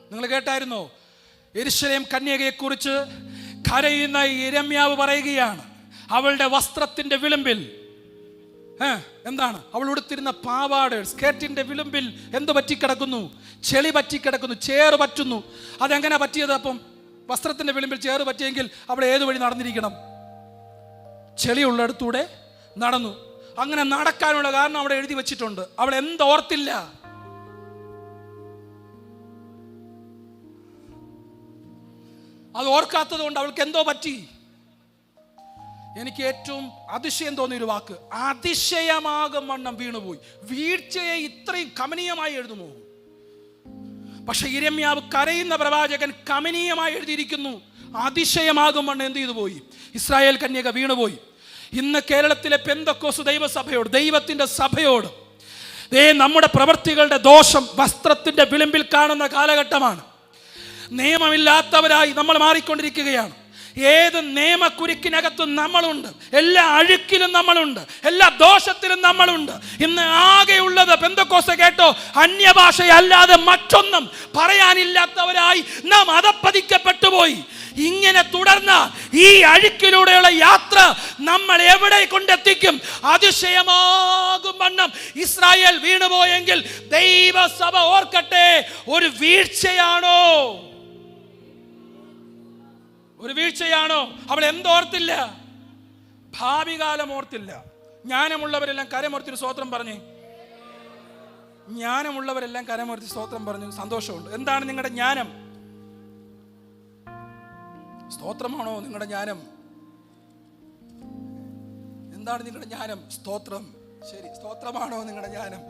നിങ്ങൾ കേട്ടായിരുന്നോ? യെരൂശലേം കന്യകയെ കുറിച്ച് കരയുന്ന യിരെമ്യാവ് പറയുകയാണ്, അവളുടെ വസ്ത്രത്തിന്റെ വിളിമ്പിൽ എന്താണ്? അവൾ ഉടുത്തിരുന്ന പാവാട, സ്കേർട്ടിന്റെ വിളിമ്പിൽ എന്ത് പറ്റിക്കിടക്കുന്നു? ചെളി പറ്റിക്കിടക്കുന്നു, ചേറ് പറ്റുന്നു. അതെങ്ങനെ പറ്റിയത്? അപ്പം വസ്ത്രത്തിന്റെ വിളിമ്പിൽ ചേറ് പറ്റിയെങ്കിൽ അവൾ ഏത് വഴി നടന്നിരിക്കണം? ചെളിയുള്ളിടത്തൂടെ നടന്നു. അങ്ങനെ നടക്കാനുള്ള കാരണം അവിടെ എഴുതി വെച്ചിട്ടുണ്ട്. അവൾ എന്തോർത്തില്ല? അത് ഓർക്കാത്തത് കൊണ്ട് അവൾക്ക് എന്തോ പറ്റി. എനിക്ക് ഏറ്റവും അതിശയം തോന്നിയൊരു വാക്ക്, അതിശയമാകും വണ്ണം വീണുപോയി. വീഴ്ചയെ ഇത്രയും കമനീയമായി എഴുതുമോ? പക്ഷെ യിരെമ്യാവ് കരയുന്ന പ്രവാചകൻ കമനീയമായി എഴുതിയിരിക്കുന്നു, അതിശയമാകും വണ്ണം എന്ത് ചെയ്തു പോയി? ഇസ്രായേൽ കന്യക വീണുപോയി. ഇന്ന് കേരളത്തിലെ പെന്തക്കോസ്ത് ദൈവസഭയോട്, ദൈവത്തിൻ്റെ സഭയോട്, നമ്മുടെ പ്രവൃത്തികളുടെ ദോഷം വസ്ത്രത്തിൻ്റെ വിളിമ്പിൽ കാണുന്ന കാലഘട്ടമാണ്. നിയമമില്ലാത്തവരായി നമ്മൾ മാറിക്കൊണ്ടിരിക്കുകയാണ്. ഏത് നിയമക്കുരുക്കിനകത്തും നമ്മളുണ്ട്, എല്ലാ അഴുക്കിലും നമ്മളുണ്ട്, എല്ലാ ദോഷത്തിലും നമ്മളുണ്ട്. ഇന്ന് ആകെയുള്ളത്, പെന്തക്കോസ്ത് കേട്ടോ, അന്യഭാഷയല്ലാതെ മറ്റൊന്നും പറയാനില്ലാത്തവരായി നാം അധപ്പതിക്കപ്പെട്ടുപോയി. ഇങ്ങനെ തുടർന്ന ഈ അഴുക്കിലൂടെയുള്ള യാത്ര നമ്മൾ എവിടെ കൊണ്ടെത്തിക്കും? അതിശയമാകും വണ്ണം ഇസ്രായേൽ വീണുപോയെങ്കിൽ ദൈവസഭ ഓർക്കട്ടെ, ഒരു വീഴ്ചയാണോ? ഒരു വീഴ്ചയാണോ? അവൾ എന്തോർത്തില്ല? ഭാവി കാലം ഓർത്തില്ല. ജ്ഞാനമുള്ളവരെല്ലാം കരമോർത്തിന് സ്തോത്രം പറഞ്ഞു. ജ്ഞാനമുള്ളവരെല്ലാം കരമോർത്തി സ്തോത്രം പറഞ്ഞു. സന്തോഷമുണ്ട്. എന്താണ് നിങ്ങളുടെ ജ്ഞാനം? സ്തോത്രമാണോ നിങ്ങളുടെ ജ്ഞാനം? എന്താണ് നിങ്ങളുടെ ജ്ഞാനം? സ്തോത്രം. ശരി, സ്തോത്രമാണോ നിങ്ങളുടെ ജ്ഞാനം?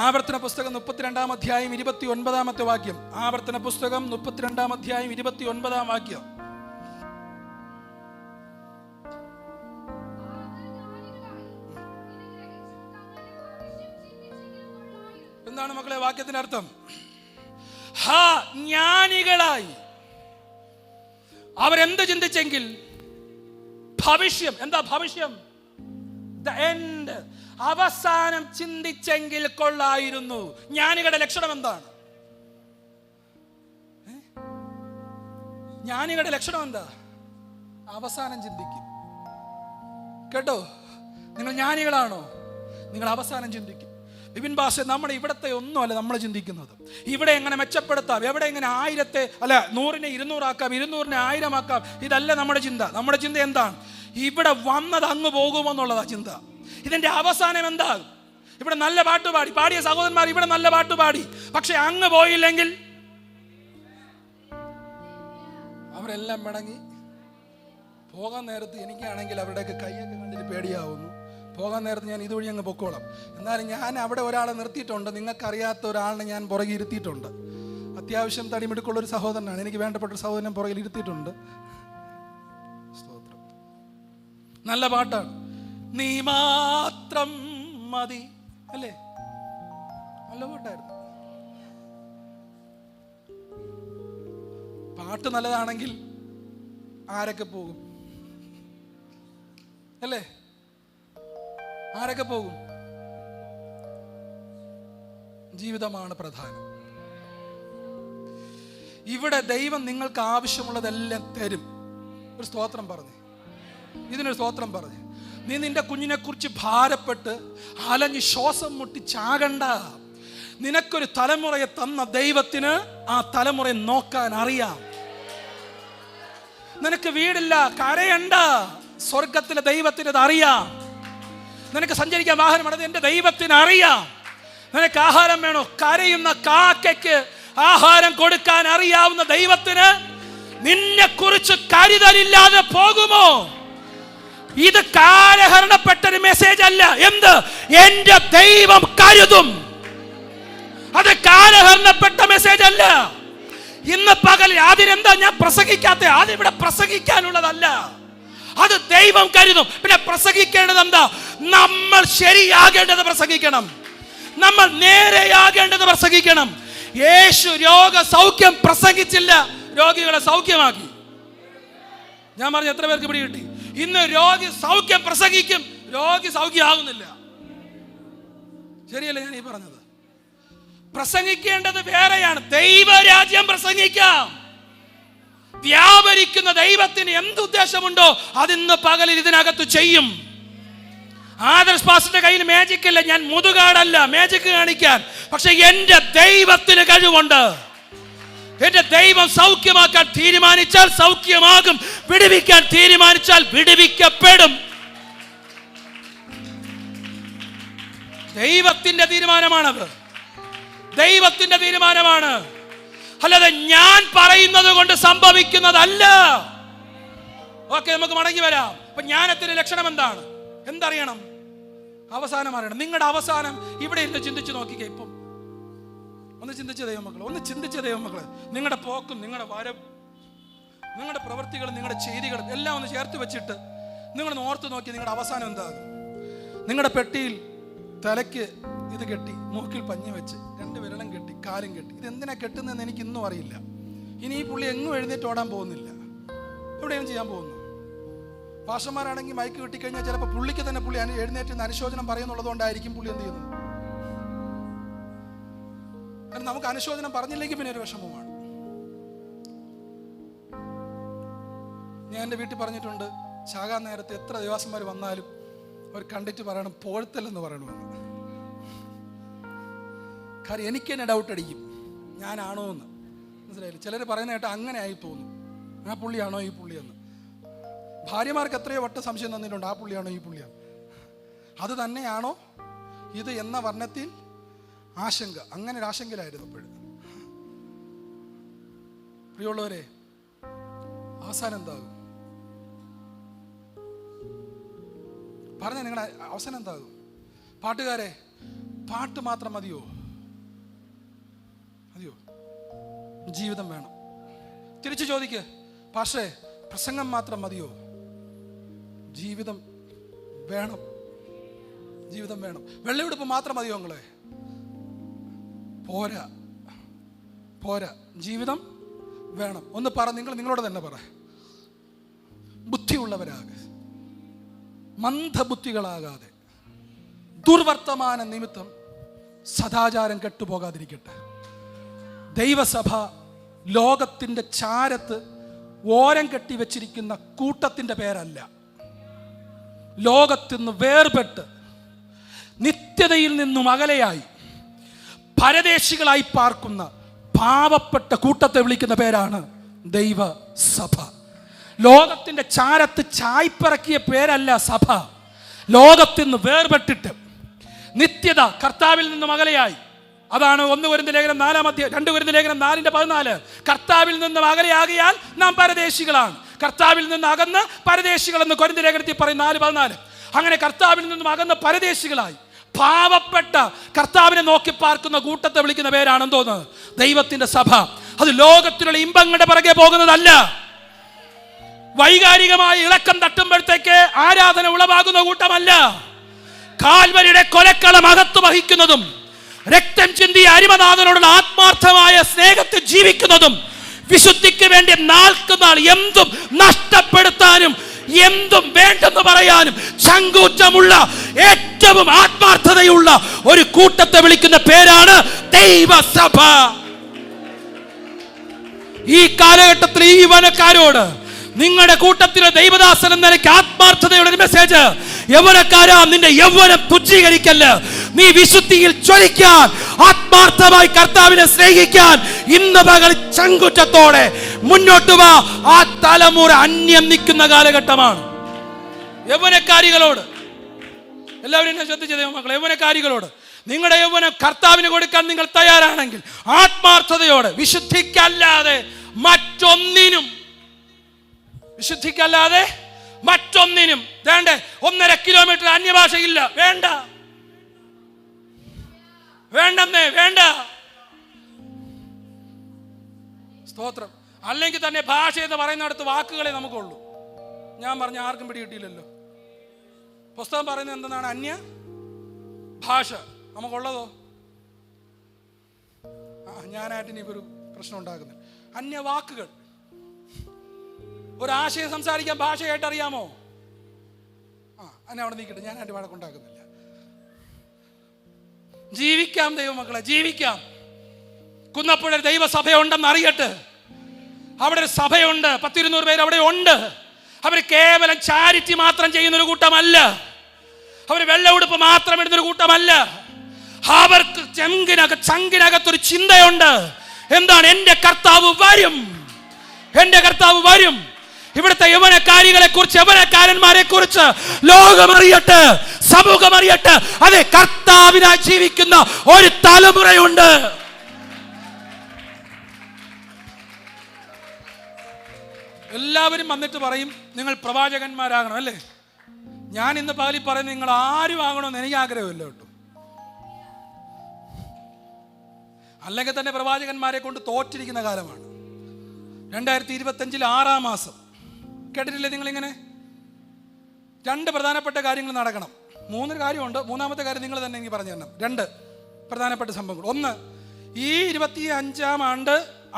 ആവർത്തന പുസ്തകം 32-ാം അധ്യായം 29-ാമത്തെ വാക്യം. ആവർത്തന പുസ്തകം 32-ാം അധ്യായം 29-ാം വാക്യം. എന്താണ് മക്കളെ വാക്യത്തിന്റെ അർത്ഥം? ജ്ഞാനികളായി അവരെന്ത് ചിന്തിച്ചെങ്കിൽ ഭവിഷ്യം. എന്താ ഭവിഷ്യം? The end. അവസാനം ചിന്തിച്ചെങ്കിൽ കൊള്ളായിരുന്നു. ജ്ഞാനികളുടെ ലക്ഷണം എന്താണ്? ജ്ഞാനികളുടെ ലക്ഷണം എന്താ? അവസാനം ചിന്തിക്കും. കേട്ടോ, നിങ്ങൾ ജ്ഞാനികളാണോ? നിങ്ങൾ അവസാനം ചിന്തിക്കും. വിപിൻ ഭാഷ, നമ്മുടെ ഇവിടത്തെ ഒന്നുമല്ല നമ്മൾ ചിന്തിക്കുന്നത്. ഇവിടെ എങ്ങനെ മെച്ചപ്പെടുത്താം, എവിടെ എങ്ങനെ 1000 അല്ല 100നെ 200 ആക്കാം, 200നെ 1000 ആക്കാം. ഇതല്ല നമ്മുടെ ചിന്ത. നമ്മുടെ ചിന്ത എന്താണ്? ഇവിടെ വന്നത് അങ്ങ് പോകുമെന്നുള്ളതാ ചിന്ത. ഇതിന്റെ അവസാനം എന്താ? ഇവിടെ നല്ല പാട്ടുപാടി പാടിയ സഹോദരന്മാർ ഇവിടെ നല്ല പാട്ടുപാടി, പക്ഷെ അങ്ങ് പോയില്ലെങ്കിൽ അവരെല്ലാം മടങ്ങി പോകാൻ നേരത്ത് എനിക്കാണെങ്കിൽ അവരുടെയൊക്കെ കൈയൊക്കെ കണ്ടിട്ട് പേടിയാവുന്നു. പോകാൻ നേരത്ത് ഞാൻ ഇതുവഴി അങ്ങ് പൊക്കോളാം. എന്നാലും ഞാൻ അവിടെ ഒരാളെ നിർത്തിയിട്ടുണ്ട്, നിങ്ങൾക്കറിയാത്ത ഒരാളിനെ ഞാൻ പുറകെ ഇരുത്തിയിട്ടുണ്ട്. അത്യാവശ്യം തടിമിടുക്കുള്ളൊരു സഹോദരനാണ്, എനിക്ക് വേണ്ടപ്പെട്ട ഒരു സഹോദരൻ പുറകിൽ ഇരുത്തിയിട്ടുണ്ട്. സ്തോത്രം. നല്ല പാട്ടാണ്. നീ മാത്രം മതി, അല്ലേ? നല്ല പാട്ടായിരുന്നു. പാട്ട് നല്ലതാണെങ്കിൽ ആരൊക്കെ പോകും? അല്ലേ? ആരൊക്കെ പോകും? ജീവിതമാണ് പ്രധാനം. ഇവിടെ ദൈവം നിങ്ങൾക്ക് ആവശ്യമുള്ളതെല്ലാം തരും. ഒരു സ്തോത്രം പറഞ്ഞേ, ഇതിനൊരു സ്തോത്രം പറഞ്ഞേ. നീ നിന്റെ കുഞ്ഞിനെ കുറിച്ച് ഭാരപ്പെട്ട് അലഞ്ഞ് ശ്വാസം മുട്ടി ചാകണ്ട. നിനക്കൊരു തലമുറയെ തന്ന ദൈവത്തിന് ആ തലമുറയെ നോക്കാൻ അറിയാം. നിനക്ക് വീടില്ല, കരയണ്ട. സ്വർഗത്തിലെ ദൈവത്തിന് അത് അറിയാം. നിനക്ക് സഞ്ചരിക്കാൻ വാഹനമാണത് എൻ്റെ ദൈവത്തിന് അറിയാം. നിനക്ക് ആഹാരം വേണോ? കരയുന്ന കാക്കയ്ക്ക് ആഹാരം കൊടുക്കാൻ അറിയാവുന്ന ദൈവത്തിന് നിന്നെ കുറിച്ച് കരുതലില്ലാതെ പോകുമോ? ഇത് കാലഹരണപ്പെട്ടൊരു മെസ്സേജ് അല്ല. എന്ത്? എന്റെ ദൈവം കരുതും. അത് കാലഹരണപ്പെട്ട മെസ്സേജ് അല്ല. ഇന്ന് പകൽ അതിനെന്താ ഞാൻ പ്രസംഗിക്കാത്ത? അതിവിടെ പ്രസംഗിക്കാനുള്ളതല്ല. അത് ദൈവം കരുതും. പിന്നെ പ്രസംഗിക്കേണ്ടത് എന്താ? നമ്മൾ ശരിയാകേണ്ടത് പ്രസംഗിക്കണം. നമ്മൾ നേരെയാകേണ്ടത് പ്രസംഗിക്കണം. യേശു രോഗസൗഖ്യം പ്രസംഗിച്ചില്ല, രോഗികളെ സൗഖ്യമാക്കി. ഞാൻ പറഞ്ഞ എത്ര പേർക്ക് പിടി കിട്ടി? ഇന്ന് രോഗി സൗഖ്യം പ്രസംഗിക്കും, രോഗി സൗഖ്യമാകുന്നില്ല. ശരിയല്ലേ ഞാൻ ഈ പറഞ്ഞത്? പ്രസംഗിക്കേണ്ടത് വേറെയാണ്. ദൈവരാജ്യം പ്രസംഗിക്കാം. വ്യാപരിക്കുന്ന ദൈവത്തിന് എന്തുദ്ദേശമുണ്ടോ അതിന്ന് പകലിൽ ഇതിനകത്ത് ചെയ്യും. ആദർശ് പാസ്റ്ററുടെ കയ്യിൽ മാജിക് ഇല്ല. ഞാൻ മുതുകാടല്ല മാജിക് കാണിക്കാൻ. പക്ഷെ എന്റെ ദൈവത്തിന് കഴിവുണ്ട്. എന്റെ ദൈവം സൗഖ്യമാക്കാൻ തീരുമാനിച്ചാൽ സൗഖ്യമാകും, വിടുവിക്കാൻ തീരുമാനിച്ചാൽ വിടുവിക്കപ്പെടും. ദൈവത്തിന്റെ തീരുമാനമാണത്. ദൈവത്തിന്റെ തീരുമാനമാണ്, അല്ലാതെ ഞാൻ പറയുന്നത് കൊണ്ട് സംഭവിക്കുന്നതല്ല. ഓക്കെ, നമുക്ക് മടങ്ങി വരാം. അപ്പൊ ജ്ഞാനത്തിന്റെ ലക്ഷണം എന്താണ്? എന്തറിയണം? അവസാനം അറിയണം. നിങ്ങളുടെ അവസാനം ഇവിടെ ഇരുന്ന് ചിന്തിച്ചു നോക്കിക്കേ. ഇപ്പം ഒന്ന് ചിന്തിച്ച ദൈവമക്കളെ, ഒന്ന് ചിന്തിച്ച ദൈവമക്കളെ, നിങ്ങളുടെ പോക്കും നിങ്ങളുടെ വരവും നിങ്ങളുടെ പ്രവൃത്തികളും നിങ്ങളുടെ ചെയ്തികളും എല്ലാം ഒന്ന് ചേർത്ത് വെച്ചിട്ട് നിങ്ങളൊന്ന് ഓർത്ത് നോക്കി നിങ്ങളുടെ അവസാനം എന്താകും. നിങ്ങളുടെ പെട്ടിയിൽ തലയ്ക്ക് ഇത് കെട്ടി, മൂക്കിൽ പഞ്ഞി വെച്ച്, 2 വിരലും കെട്ടി, കാലും കെട്ടി. ഇതെന്തിനാ കെട്ടുന്നതെന്ന് എനിക്ക് ഇന്നും അറിയില്ല. ഇനി ഈ പുള്ളി എങ്ങും എഴുന്നേറ്റ് ഓടാൻ പോകുന്നില്ല, എവിടെയും ചെയ്യാൻ പോകുന്നു. പാഷന്മാരാണെങ്കിൽ മൈക്ക് കിട്ടിക്കഴിഞ്ഞാൽ ചിലപ്പോൾ പുള്ളിക്ക് തന്നെ പുള്ളി എഴുന്നേറ്റ് അനുശോചനം പറയുന്നുള്ളത് കൊണ്ടായിരിക്കും പുള്ളി എന്ത് ചെയ്യുന്നത്. കാരണം നമുക്ക് അനുശോചനം പറഞ്ഞില്ലെങ്കിൽ പിന്നെ ഒരു വിഷമമാണ്. ഞാൻ എൻ്റെ വീട്ടിൽ പറഞ്ഞിട്ടുണ്ട്, ശാഖാ നേരത്തെ എത്ര ദേവാസന്മാർ വന്നാലും അവർ കണ്ടിട്ട് പറയണം പോഴത്തല്ലെന്ന് പറയണമെന്ന്. കാര്യം എനിക്ക് തന്നെ ഡൗട്ട് അടിക്കും, ഞാനാണോ എന്ന്. മനസ്സിലായില്ല? ചിലർ പറയുന്ന കേട്ട് അങ്ങനെ ആയി തോന്നും, ആ പുള്ളിയാണോ ഈ പുള്ളിയെന്ന്. ഭാര്യമാർക്ക് എത്രയോ വട്ടം സംശയം തന്നിട്ടുണ്ട്, ആ പുള്ളിയാണോ ഈ പുള്ളിയാണ്, അത് തന്നെയാണോ ഇത് എന്ന വർണ്ണത്തിൽ ആശങ്ക. അങ്ങനെ ഒരു ആശങ്കയിലായിരുന്നു അപ്പോഴും. പ്രിയമുള്ളവരെ, അവസാനം എന്താകും? പറഞ്ഞ നിങ്ങളുടെ അവസാനം എന്താകും? പാട്ടുകാരെ, പാട്ട് മാത്രം മതിയോ? മതിയോ? ജീവിതം വേണം. തിരിച്ചു ചോദിക്ക്, പക്ഷേ പ്രസംഗം മാത്രം മതിയോ? ജീവിതം വേണം. ജീവിതം വേണം. വെള്ളയുടുപ്പ് മാത്രം മതിയോ നിങ്ങളെ? പോരാ, പോരാ. ജീവിതം വേണം. ഒന്ന് പറ, നിങ്ങളോട് തന്നെ പറ. ബുദ്ധിയുള്ളവരാകെ, മന്ദബുദ്ധികളാകാതെ, ദുർവർത്തമാന നിമിത്തം സദാചാരം കെട്ടുപോകാതിരിക്കട്ടെ. ദൈവസഭ ലോകത്തിൻ്റെ ചാരത്ത് ഓരം കെട്ടി വെച്ചിരിക്കുന്ന കൂട്ടത്തിൻ്റെ പേരല്ല. ലോകത്തിന്ന് വേർപെട്ട് നിത്യതയിൽ നിന്നും അകലെയായി പരദേശികളായി പാർക്കുന്ന പാവപ്പെട്ട കൂട്ടത്തെ വിളിക്കുന്ന പേരാണ് ദൈവസഭ. ലോകത്തിൻ്റെ ചാരത്ത് ചായ്പിറക്കിയ പേരല്ല സഭ. ലോകത്തിന്ന് വേർപെട്ടിട്ട് നിത്യത കർത്താവിൽ നിന്നും അകലെയായി. അതാണ് 1 കൊരിന്ത്യർ ലേഖനം 2 കൊരിന്ത്യർ ലേഖനം 4:14. കർത്താവിൽ നിന്നും അകലെയാകിയാൽ നാം പരദേശികളാണ്. കർത്താവിൽ നിന്ന് അകന്ന് പരദേശികളെന്ന് കൊരിന്ത്യർ ലേഖനത്തിൽ പറയും 4:14. അങ്ങനെ കർത്താവിൽ നിന്നും അകന്ന് പരദേശികളായി പാവപ്പെട്ട കർത്താവിനെ നോക്കി പാർക്കുന്ന കൂട്ടത്തെ വിളിക്കുന്ന പേരാണ് എന്തോന്ന്? ദൈവത്തിന്റെ സഭ. അത് ലോകത്തിലുള്ള ഇമ്പങ്ങളുടെ പിറകെ പോകുന്നതല്ല. വൈകാരികമായ ഇളക്കം തട്ടുമ്പോഴത്തേക്ക് ആരാധന ഉളവാകുന്ന കൂട്ടമല്ല. കാൽവരിയുടെ കൊലക്കളം അകത്തു വഹിക്കുന്നതും രക്തം ചിന്തിയ അരിമനാഥനോടുള്ള ആത്മാർത്ഥമായ സ്നേഹത്തിൽ ജീവിക്കുന്നതും വിശുദ്ധിക്ക് വേണ്ടി നാൾക്കുനാൾ എന്തും നഷ്ടപ്പെടുത്താനും എന്തും വേണ്ടെന്ന് പറയാനും ചങ്കൂറ്റമുള്ള ഏറ്റവും ആത്മാർത്ഥതയുള്ള ഒരു കൂട്ടത്തെ വിളിക്കുന്ന പേരാണ് ദൈവസഭ. ഈ കാലഘട്ടത്തിൽ ഈ യൗവനക്കാരോട് നിങ്ങളുടെ കൂട്ടത്തിലെ ദൈവദാസൻ എന്ന നിലയ്ക്ക് ആത്മാർത്ഥതയുടെ ഒരു മെസ്സേജ്: യൗവനക്കാരാ, നിന്റെ യൗവനം തുച്ഛീകരിക്കല്ല. നീ വിശുദ്ധിയിൽ ജ്വലിക്കാൻ, ആത്മാർത്ഥമായി കർത്താവിനെ സ്നേഹിക്കാൻ ഇന്ന് പകൽ ചങ്കുറ്റത്തോടെ മുന്നോട്ട് വാ. ആ തലമുറ അന്യം നിൽക്കുന്ന കാലഘട്ടമാണ്. യൗവനക്കാരികളോട്, എല്ലാവരും എന്നെ ശ്രദ്ധിച്ച ദൈവമക്കളെ, യൗവനക്കാരികളോട് നിങ്ങളുടെ യൗവനം കർത്താവിന് കൊടുക്കാൻ നിങ്ങൾ തയ്യാറാണെങ്കിൽ ആത്മാർത്ഥതയോടെ, വിശുദ്ധിക്കല്ലാതെ മറ്റൊന്നിനും വേണ്ടേ 1.5 കിലോമീറ്റർ അന്യഭാഷയില്ല, വേണ്ടെന്നേ, വേണ്ട. സ്തോത്രം. അല്ലെങ്കിൽ തന്നെ ഭാഷ എന്ന് പറയുന്നിടത്ത് വാക്കുകളെ നമുക്കുള്ളൂ. ഞാൻ പറഞ്ഞ ആർക്കും പിടി കിട്ടിയില്ലല്ലോ. പുസ്തകം പറയുന്നത് എന്താണ്? അന്യ ഭാഷ. നമുക്കുള്ളതോ? ഞാനായിട്ട് ഇനി ഒരു പ്രശ്നം ഉണ്ടാക്കുന്നില്ല. അന്യ വാക്കുകൾ. ഒരാശയം സംസാരിക്കാൻ ഭാഷയായിട്ട് അറിയാമോ? എന്നെ അവിടെ നീക്കട്ടെ, ഞാനായിട്ട് വഴക്കുണ്ടാക്കുന്നില്ല. ജീവിക്കാം ദൈവമക്കളെ, ജീവിക്കാം. കുന്നപ്പുഴ ദൈവസഭയുണ്ടെന്ന് അറിയട്ടെ. അവിടെ ഒരു സഭയുണ്ട്, 100-200 പേര് അവിടെ ഉണ്ട്. അവർ കേവലം ചാരിറ്റി മാത്രം ചെയ്യുന്നൊരു കൂട്ടമല്ല. അവർ വെള്ള ഉടുപ്പ് മാത്രം ഇടുന്നൊരു കൂട്ടമല്ല. അവർക്ക് ചങ്കിനകത്തൊരു ചിന്തയുണ്ട്. എന്താണ്? എൻ്റെ കർത്താവ് വരും, എൻ്റെ കർത്താവ് വരും. ഇവിടുത്തെ യൗവനക്കാരികളെ കുറിച്ച്, യൗവനക്കാരന്മാരെ കുറിച്ച് ലോകമറിയട്ടെ, സമൂഹമറിയട്ടെ. അതെ, കർത്താവിനായി ജീവിക്കുന്ന ഒരു തലമുറയുണ്ട്. എല്ലാവരും വന്നിട്ട് പറയും നിങ്ങൾ പ്രവാചകന്മാരാകണം അല്ലേ? ഞാൻ ഇന്ന് പകലിൽ പറയുന്നത് നിങ്ങൾ ആരും ആകണമെന്ന് എനിക്ക് ആഗ്രഹമില്ല കേട്ടോ. അല്ലെങ്കിൽ തന്നെ പ്രവാചകന്മാരെ കൊണ്ട് തോറ്റിരിക്കുന്ന കാലമാണ്. 2025 6-ാം മാസം കേട്ടിട്ടില്ലേ നിങ്ങളിങ്ങനെ? 2 പ്രധാനപ്പെട്ട കാര്യങ്ങൾ നടക്കണം. 3 കാര്യമുണ്ട്. 3-ാമത്തെ കാര്യം നിങ്ങൾ തന്നെ എനിക്ക് പറഞ്ഞു തരണം. 2 പ്രധാനപ്പെട്ട സംഭവങ്ങൾ. 1, ഈ 25-ാം ആണ്ട്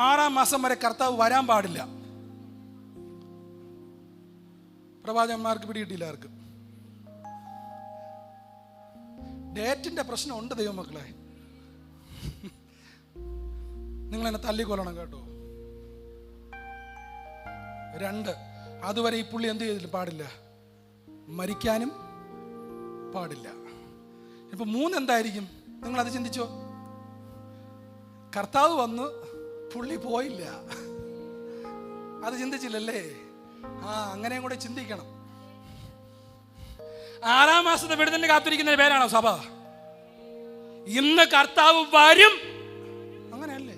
6-ാം മാസം വരെ കർത്താവ് വരാൻ പാടില്ല. പ്രവാചകന്മാർക്ക് പിടികിട്ടില്ല ആർക്കും. ഡേറ്റിന്റെ പ്രശ്നമുണ്ട് ദൈവമക്കളെ. നിങ്ങൾ എന്നെ തല്ലിക്കൊല്ലണം കേട്ടോ. 2, അതുവരെ ഈ പുള്ളി എന്ത് ചെയ്തില്ല പാടില്ല, മരിക്കാനും പാടില്ല. ഇപ്പൊ 3 എന്തായിരിക്കും? നിങ്ങൾ അത് ചിന്തിച്ചോ. കർത്താവ് വന്നു, പുള്ളി പോയില്ല. അത് ചിന്തിച്ചില്ലല്ലേ? അങ്ങനെയും കൂടെ ചിന്തിക്കണം. 6-ാം മാസത്തെ വിടുതലിന് കാത്തിരിക്കുന്ന പേരാണോ സഭ? ഇന്ന് കർത്താവ് വരും, അങ്ങനെയല്ലേ?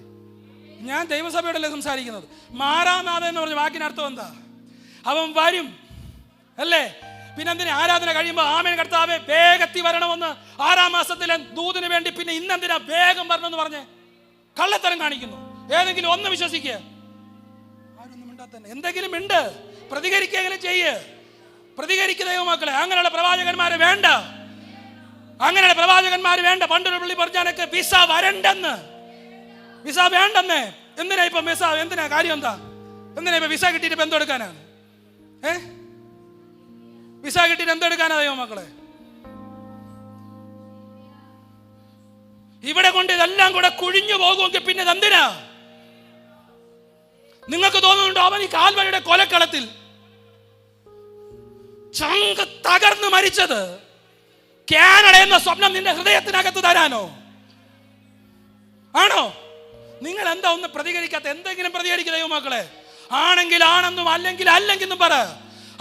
ഞാൻ ദൈവസഭയോടല്ലേ സംസാരിക്കുന്നത്. മാറാനാഥ എന്ന് പറഞ്ഞ വാക്കിനർത്ഥം എന്താ? അവൻ വരും അല്ലേ? പിന്നെ എന്തിനാ ആരാധന കഴിയുമ്പോൾ ആമേൻ കർത്താവേ വേഗത്തിൽ വരണമെന്ന് 6-ാം മാസത്തിലെ ദൂതിന് വേണ്ടി പിന്നെ ഇന്നെന്തിനാ വേഗം വരണമെന്ന് പറഞ്ഞ് കള്ളത്തരം കാണിക്കുന്നു? ഏതെങ്കിലും ഒന്ന് വിശ്വസിക്കുക. ആരൊന്നും മിണ്ടാത്തന്നെ. എന്തെങ്കിലും ഉണ്ട്, പ്രതികരിക്കെങ്കിലും ചെയ്യ്. പ്രതികരിക്കുക ദൈവമക്കളെ. അങ്ങനെയുള്ള പ്രവാചകന്മാരെ വേണ്ട, അങ്ങനെയുള്ള പ്രവാചകന്മാർ വേണ്ട. പണ്ടൊരു പുള്ളി പറഞ്ഞാലൊക്കെ വിസ വരണ്ടെന്ന്, വിസ വേണ്ടെന്നേ. എന്തിനാ ഇപ്പൊ വിസ? എന്തിനാ കാര്യം? എന്താ? എന്തിനാ ഇപ്പൊ വിസ കിട്ടിയിട്ട് ഇപ്പൊ എന്തെടുക്കാനാണ്? വിസ കിട്ടിയിട്ട് എന്തെടുക്കാനാ ദൈവമക്കളെ? ഇവിടെ കൊണ്ട് ഇതെല്ലാം കൂടെ കുഴിഞ്ഞു പോകുമെങ്കിൽ പിന്നെ എന്തിനാ? നിങ്ങൾക്ക് തോന്നുന്നുണ്ടോ അവൻ ഈ കാൽവരിയുടെ കൊലക്കളത്തിൽ ചങ്ക് തകർന്ന് മരിച്ചത് കാനഡ എന്ന സ്വപ്നം നിന്റെ ഹൃദയത്തിനകത്ത് തരാനോ? ആണോ? നിങ്ങൾ എന്താ ഒന്ന് പ്രതികരിക്കാത്ത? എന്തെങ്കിലും പ്രതികരിക്കുക ദൈവമക്കളെ. ആണെങ്കിൽ ആണെന്നും അല്ലെങ്കിൽ അല്ലെങ്കിലും പറ.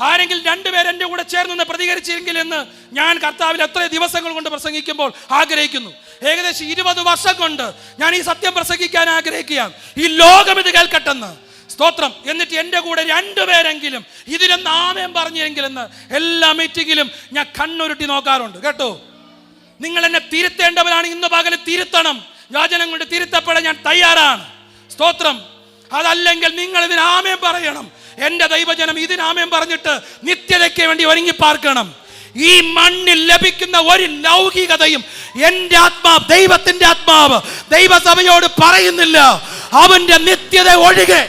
ആരെങ്കിലും 2 പേര് എൻ്റെ കൂടെ ചേർന്ന് പ്രതികരിച്ചെങ്കിൽ എന്ന് ഞാൻ കർത്താവിൽ എത്ര ദിവസങ്ങൾ കൊണ്ട് പ്രസംഗിക്കുമ്പോൾ ആഗ്രഹിക്കുന്നു. ഏകദേശം 20 വർഷം കൊണ്ട് ഞാൻ ഈ സത്യം പ്രസംഗിക്കാൻ ആഗ്രഹിക്കുകയാണ്. ഈ ലോകം ഇത് കേൾക്കട്ടെന്ന്. സ്തോത്രം. എന്നിട്ട് എൻ്റെ കൂടെ 2 പേരെങ്കിലും ഇതിലൊന്ന് ആമേൻ പറഞ്ഞെങ്കിലെന്ന് എല്ലാ മീറ്റിങ്ങിലും ഞാൻ കണ്ണുരുട്ടി നോക്കാറുണ്ട് കേട്ടോ. നിങ്ങൾ എന്നെ തിരുത്തേണ്ടവരാണ്. ഇന്ന് പകൽ തിരുത്തണം. യാചനം കൊണ്ട് തിരുത്തപ്പെടാൻ ഞാൻ തയ്യാറാണ്. സ്തോത്രം. അതല്ലെങ്കിൽ നിങ്ങൾ ഇതിന് ആമേൻ പറയണം. എൻ്റെ ദൈവജനം ഇതിന് ആമേൻ പറഞ്ഞിട്ട് നിത്യതയ്ക്ക് വേണ്ടി ഒരുങ്ങി പാർക്കണം. ഈ മണ്ണിൽ ലഭിക്കുന്ന ഒരു ലൗകികതയും എൻ്റെ ആത്മാവ്, ദൈവത്തിന്റെ ആത്മാവ് ദൈവസഭയോട് പറയുന്നില്ല. അവന്റെ നിത്യത ഒഴികെ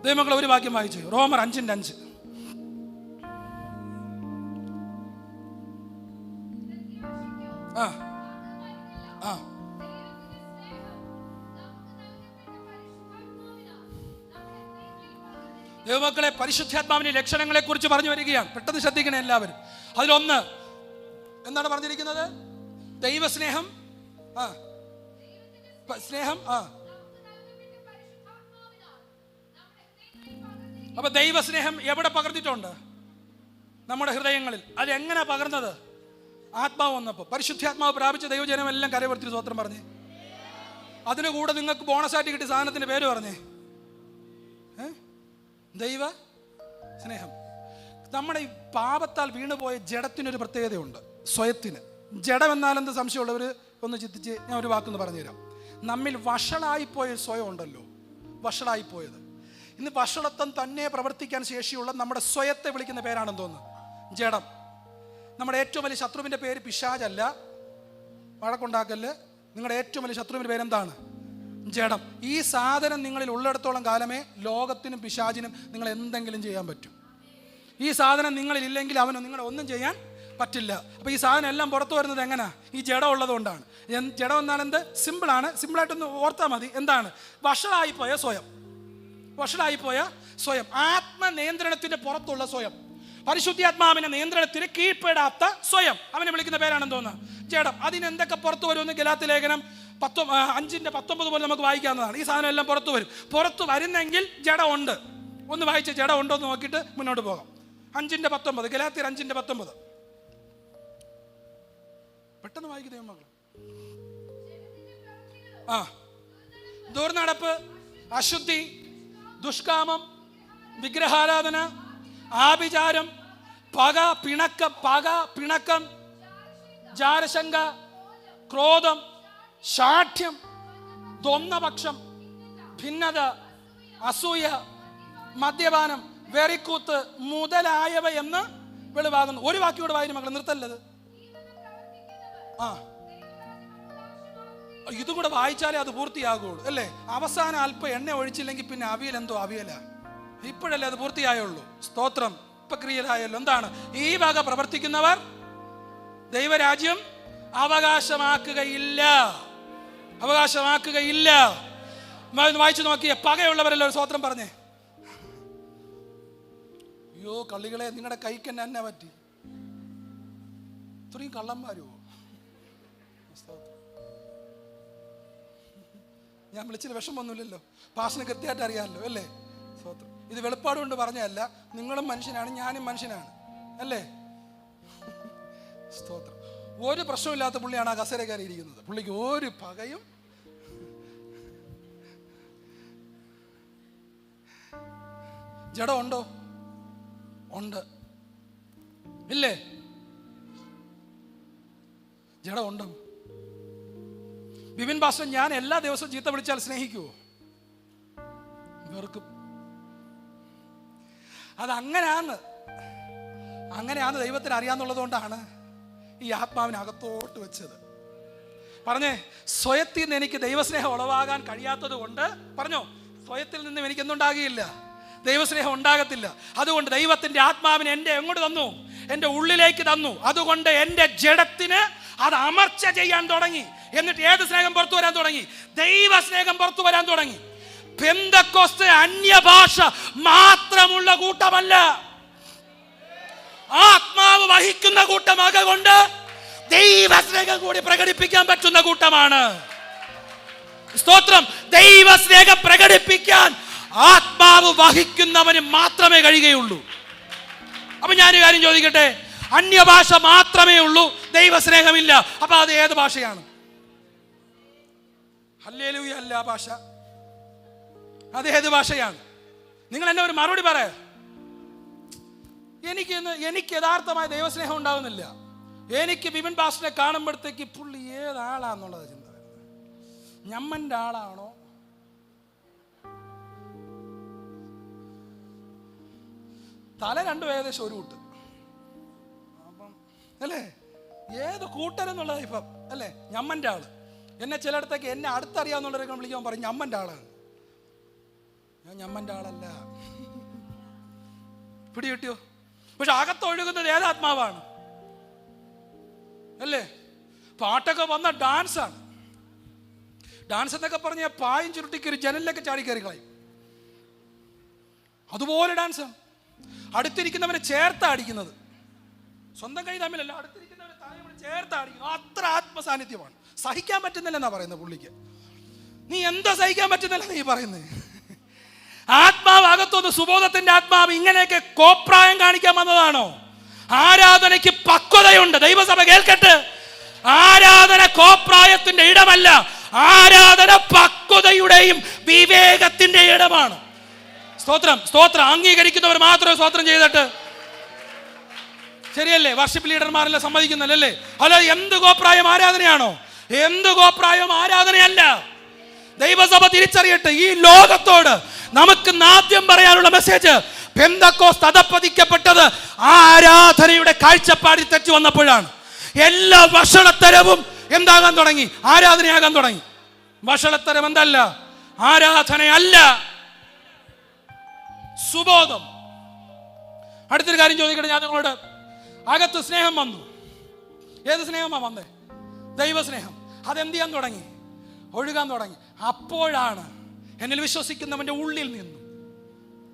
ദൈവമക്കളെ ഒരു വാക്യം വായിച്ചു, റോമർ 5:5. ആ ആ ദൈവമക്കളെ, പരിശുദ്ധാത്മാവിന്റെ ലക്ഷണങ്ങളെ കുറിച്ച് പറഞ്ഞു വരികയാണ്. പെട്ടെന്ന് ശ്രദ്ധിക്കണേ എല്ലാവരും. അതിലൊന്ന് എന്താണ് പറഞ്ഞിരിക്കുന്നത്? ദൈവസ്നേഹം. ആ സ്നേഹം. ആ അപ്പൊ ദൈവസ്നേഹം എവിടെ പകർന്നിട്ടുണ്ട്? നമ്മുടെ ഹൃദയങ്ങളിൽ. അത് എങ്ങനെ പകർന്നത്? ആത്മാവ് വന്നപ്പോൾ. പരിശുദ്ധാത്മാവ് പ്രാപിച്ച ദൈവജനം എല്ലാം കരവർത്തി സ്വത്രം പറഞ്ഞേ. അതിന് കൂടെ നിങ്ങൾക്ക് ബോണസായിട്ട് കിട്ടിയ സാധനത്തിന്റെ പേര് പറഞ്ഞേ, ദൈവ സ്നേഹം. നമ്മുടെ ഈ പാപത്താൽ വീണുപോയ ജഡത്തിനൊരു പ്രത്യേകതയുണ്ട്, സ്വയത്തിന്. ജഡം എന്നാൽ എന്ത് സംശയമുള്ളവർ ഒന്ന് ചിന്തിച്ച് ഞാൻ ഒരു വാക്കൊന്ന് പറഞ്ഞുതരാം. നമ്മിൽ വഷളായിപ്പോയ സ്വയം ഉണ്ടല്ലോ, വഷളായിപ്പോയത്. ഇന്ന് വഷളത്വം തന്നെ പ്രവർത്തിക്കാൻ ശേഷിയുള്ള നമ്മുടെ സ്വയത്തെ വിളിക്കുന്ന പേരാണെന്ന് തോന്നുന്നു, ജഡം. നമ്മുടെ ഏറ്റവും വലിയ ശത്രുവിൻ്റെ പേര് പിശാചല്ല, വഴക്കുണ്ടാക്കല്. നിങ്ങളുടെ ഏറ്റവും വലിയ ശത്രുവിൻ്റെ പേരെന്താണ്? ജഡം. ഈ സാധനം നിങ്ങളിൽ ഉള്ളിടത്തോളം കാലമേ ലോകത്തിനും പിശാചിനും നിങ്ങൾ എന്തെങ്കിലും ചെയ്യാൻ പറ്റും. ഈ സാധനം നിങ്ങളിൽ ഇല്ലെങ്കിൽ അവന് നിങ്ങളെ ഒന്നും ചെയ്യാൻ പറ്റില്ല. അപ്പോൾ ഈ സാധനം എല്ലാം പുറത്തു വരുന്നത് എങ്ങനെയാ? ഈ ജഡം ഉള്ളത് കൊണ്ടാണ്. ജഡം എന്നാൽ എന്ത്? സിമ്പിളാണ്. സിമ്പിളായിട്ടൊന്ന് ഓർത്താൽ മതി. എന്താണ്? വഷളായിപ്പോയ സ്വയം. വഷളായിപ്പോയ സ്വയം, ആത്മനിയന്ത്രണത്തിന്റെ പുറത്തുള്ള സ്വയം, പരിശുദ്ധാത്മാവിന്റെ നിയന്ത്രണത്തിന് കീഴ്പ്പെടാത്ത സ്വയം, അവനെ വിളിക്കുന്ന പേരാണെന്ന് തോന്നുന്നു ജഡം. അതിനെന്തൊക്കെ പുറത്തു വരുമെന്ന് ഗലാത്യ ലേഖനം 5:19 പോലെ നമുക്ക് വായിക്കാവുന്നതാണ്. ഈ സാധനം എല്ലാം പുറത്തു വരും. പുറത്തു വരുന്നെങ്കിൽ ജഡം ഉണ്ട്. ഒന്ന് വായിച്ച് ജഡം ഉണ്ടോ എന്ന് നോക്കിയിട്ട് മുന്നോട്ട് പോകാം. 5:19, ഗലാത്യർ 5:19. പെട്ടെന്ന് വായിക്കുന്ന മക്കൾ. ആ ദുർനടപ്പ്, അശുദ്ധി, ദുഷ്കാമം, വിഗ്രഹാരാധന, ആഭിചാരം, പിണക്കം, ജാരശങ്ക, ക്രോധം, ശാഠ്യം, ദ്വന്ദ്വപക്ഷം, ഭിന്നത, അസൂയ, മദ്യപാനം, വെറിക്കൂത്ത് മുതലായവ എന്ന് വെളിവാകുന്നു. ഒരു വാക്കിയോട് വായന മക്കളെ, നിർത്തല്ലത്. ആ ഇതും കൂടെ വായിച്ചാലേ അത് പൂർത്തിയാകുള്ളൂ അല്ലേ? അവസാനം അല്പം എണ്ണ ഒഴിച്ചില്ലെങ്കിൽ പിന്നെ അവിയൽ എന്തോ അവിയല. ഇപ്പോഴല്ലേ അത് പൂർത്തിയായുള്ളൂ. സ്തോത്രം. ഇപ്പൊ ക്രിയരായല്ലോ. എന്താണ്? ഈ വക പ്രവർത്തിക്കുന്നവർ ദൈവരാജ്യം അവകാശമാക്കുകയില്ല. വായിച്ചു നോക്കിയേ. പകയുള്ളവരല്ലോ ഒരു സ്തോത്രം പറഞ്ഞേ. അയ്യോ കള്ളികളെ, നിങ്ങളുടെ കൈക്ക് എന്നെ പറ്റി? ഇത്രയും കള്ളന്മാരോ? ഞാൻ വിളിച്ചതിൽ വിഷമൊന്നുമില്ലല്ലോ. പാഷന് കൃത്യമായിട്ട് അറിയാമല്ലോ അല്ലേ? സ്തോത്രം. ഇത് വെളിപ്പാട് കൊണ്ട് പറഞ്ഞതല്ല. നിങ്ങളും മനുഷ്യനാണ്, ഞാനും മനുഷ്യനാണ് അല്ലേ? സ്തോത്രം. ഒരു പ്രശ്നമില്ലാത്ത പുള്ളിയാണ് ആ കസേര കയറിയിരിക്കുന്നത്. പുള്ളിക്ക് ഒരു പകയും ജഡം ഉണ്ടോ? ഉണ്ട്. ഇല്ലേ? ജഡം ഉണ്ടോ? ബിബിൻ പാസ്റ്റർ, ഞാൻ എല്ലാ ദിവസവും ചീത്ത വിളിച്ചാൽ സ്നേഹിക്കുവോ? വെറുക്കും. അങ്ങനെയാന്ന് ദൈവത്തിന് അറിയാന്നുള്ളത് കൊണ്ടാണ് ഈ ആത്മാവിനകത്തോട്ട് വെച്ചത്. പറഞ്ഞേ, സ്വയത്തിൽ നിന്ന് എനിക്ക് ദൈവസ്നേഹം ഉളവാകാൻ കഴിയാത്തത് കൊണ്ട്, പറഞ്ഞോ, സ്വയത്തിൽ നിന്നും എനിക്ക് എന്തുണ്ടാകുകയില്ല? ദൈവസ്നേഹം ഉണ്ടാകത്തില്ല. അതുകൊണ്ട് ദൈവത്തിന്റെ ആത്മാവിനെ എങ്ങോട്ട് തന്നു? എൻ്റെ ഉള്ളിലേക്ക് തന്നു. അതുകൊണ്ട് എൻ്റെ ജഡത്തിന് അത് അമർച്ച ചെയ്യാൻ തുടങ്ങി. എന്നിട്ട് ഏത് സ്നേഹം പുറത്തു വരാൻ തുടങ്ങി? ദൈവസ്നേഹം പുറത്തു വരാൻ തുടങ്ങി. പെന്തക്കോസ്ത് അന്യഭാഷ മാത്രമുള്ള കൂട്ടമല്ല, ആത്മാവ് വഹിക്കുന്ന കൂട്ടമാകൊണ്ട് ദൈവസ്നേഹം കൂടി പ്രകടിപ്പിക്കാൻ പറ്റുന്ന കൂട്ടമാണ്. സ്തോത്രം. ദൈവസ്നേഹം പ്രകടിപ്പിക്കാൻ ആത്മാവ് വഹിക്കുന്നവന് മാത്രമേ കഴിയുകയുള്ളൂ. അപ്പൊ ഞാനൊരു കാര്യം ചോദിക്കട്ടെ, അന്യഭാഷ മാത്രമേ ഉള്ളൂ, ദൈവസ്നേഹമില്ല. അപ്പൊ അത് ഏത് ഭാഷയാണ്? ഹല്ലേലൂയ അല്ല ഭാഷ. അത് ഏത് ഭാഷയാണ്? നിങ്ങൾ എന്നെ ഒരു മറുപടി പറ. എനിക്ക് യഥാർത്ഥമായ ദൈവസ്നേഹം ഉണ്ടാവുന്നില്ല. എനിക്ക് ബിബിൻ പാസ്റ്ററിനെ കാണുമ്പോഴത്തേക്ക് പുള്ളി ഏതാളാന്നുള്ളത് ചിന്ത വരുന്നത്. ഞമ്മൻ്റെ ആളാണോ, തല രണ്ടും ഏകദേശം ഒരു കൂട്ട്, അപ്പം അല്ലേ? ഏത് കൂട്ടരെന്നുള്ളത് ഇപ്പം അല്ലേ? ഞമ്മൻ്റെ ആള്. എന്നെ ചിലയിടത്തേക്ക് എന്നെ അടുത്തറിയാവുന്നവരൊക്കെ വിളിക്കാൻ പറയും ഞമ്മൻ്റെ ആളാണ്. ഞാൻ ഞമ്മൻ്റെ ആളല്ല. പിടി കിട്ടിയോ? പക്ഷെ അകത്തൊഴുകുന്നത് ഏതാത്മാവാണ് അല്ലേ? പാട്ടൊക്കെ വന്ന ഡാൻസാണ്. ഡാൻസ് എന്നൊക്കെ പറഞ്ഞാൽ പായും ചുരുട്ടിക്ക് ഒരു ജനലിലൊക്കെ ചാടി കയറി കളയും. അതുപോലെ ഡാൻസ്. അടുത്തിരിക്കുന്നവരെ ചേർത്താ അടിക്കുന്നത്, സ്വന്തം കൈ തമ്മിലല്ല, അടുത്തിരിക്കുന്നവരെ താഴെ ചേർത്താ അടിക്കുന്നത്. അത്ര ആത്മസാന്നിധ്യമാണ്. സഹിക്കാൻ പറ്റുന്നില്ലെന്നാ പറയുന്നത് പുള്ളിക്ക്. നീ എന്താ സഹിക്കാൻ പറ്റുന്നില്ല നീ പറയുന്നത്? ആത്മാവ് അകത്തൊന്ന്, സുബോധത്തിന്റെ ആത്മാവ് ഇങ്ങനെയൊക്കെ കോപ്രായം കാണിക്കാൻ വന്നതാണോ? ആരാധനയ്ക്ക് പക്വതയുണ്ട്. ദൈവസഭ കേൾക്കട്ടെ, ആരാധന കോപ്രായത്തിന്റെ ഇടമല്ല, ആരാധന പക്വതയുടെയും വിവേകത്തിന്റെ ഇടമാണ്. സ്തോത്രം, സ്തോത്രം. അംഗീകരിക്കുന്നവർ മാത്രമേ സ്തോത്രം ചെയ്തിട്ട്. ശരിയല്ലേ? വർഷിപ്പ് ലീഡർമാരെല്ലാം സമ്മതിക്കുന്നല്ലേ? അല്ല, എന്ത് കോപ്രായം ആരാധനയാണോ? എന്ത് കോപ്രായം ആരാധനയല്ല. ദൈവസഭ തിരിച്ചറിയട്ടെ. ഈ ലോകത്തോട് നമുക്ക് ആദ്യം പറയാനുള്ള മെസ്സേജ്, പെന്തക്കോസ്ത് അധപ്പതിക്കപ്പെട്ടത് ആരാധനയുടെ കാഴ്ചപ്പാടിൽ തെറ്റ് വന്നപ്പോഴാണ്. എല്ലാ വഷളത്തരവും എന്താകാൻ തുടങ്ങി? ആരാധനയാകാൻ തുടങ്ങി. വഷളത്തരം എന്തല്ല? ആരാധനയല്ല, സുബോധം. അടുത്തൊരു കാര്യം ചോദിക്കട്ടെ ഞാൻ നിങ്ങളോട്. അകത്ത് സ്നേഹം വന്നു. ഏത് സ്നേഹമാണ് വന്നേ? ദൈവസ്നേഹം. അതെന്ത് ചെയ്യാൻ തുടങ്ങി? ഒഴുകാൻ തുടങ്ങി. അപ്പോഴാണ് എന്നിൽ വിശ്വസിക്കുന്നവന്റെ ഉള്ളിൽ നിന്നും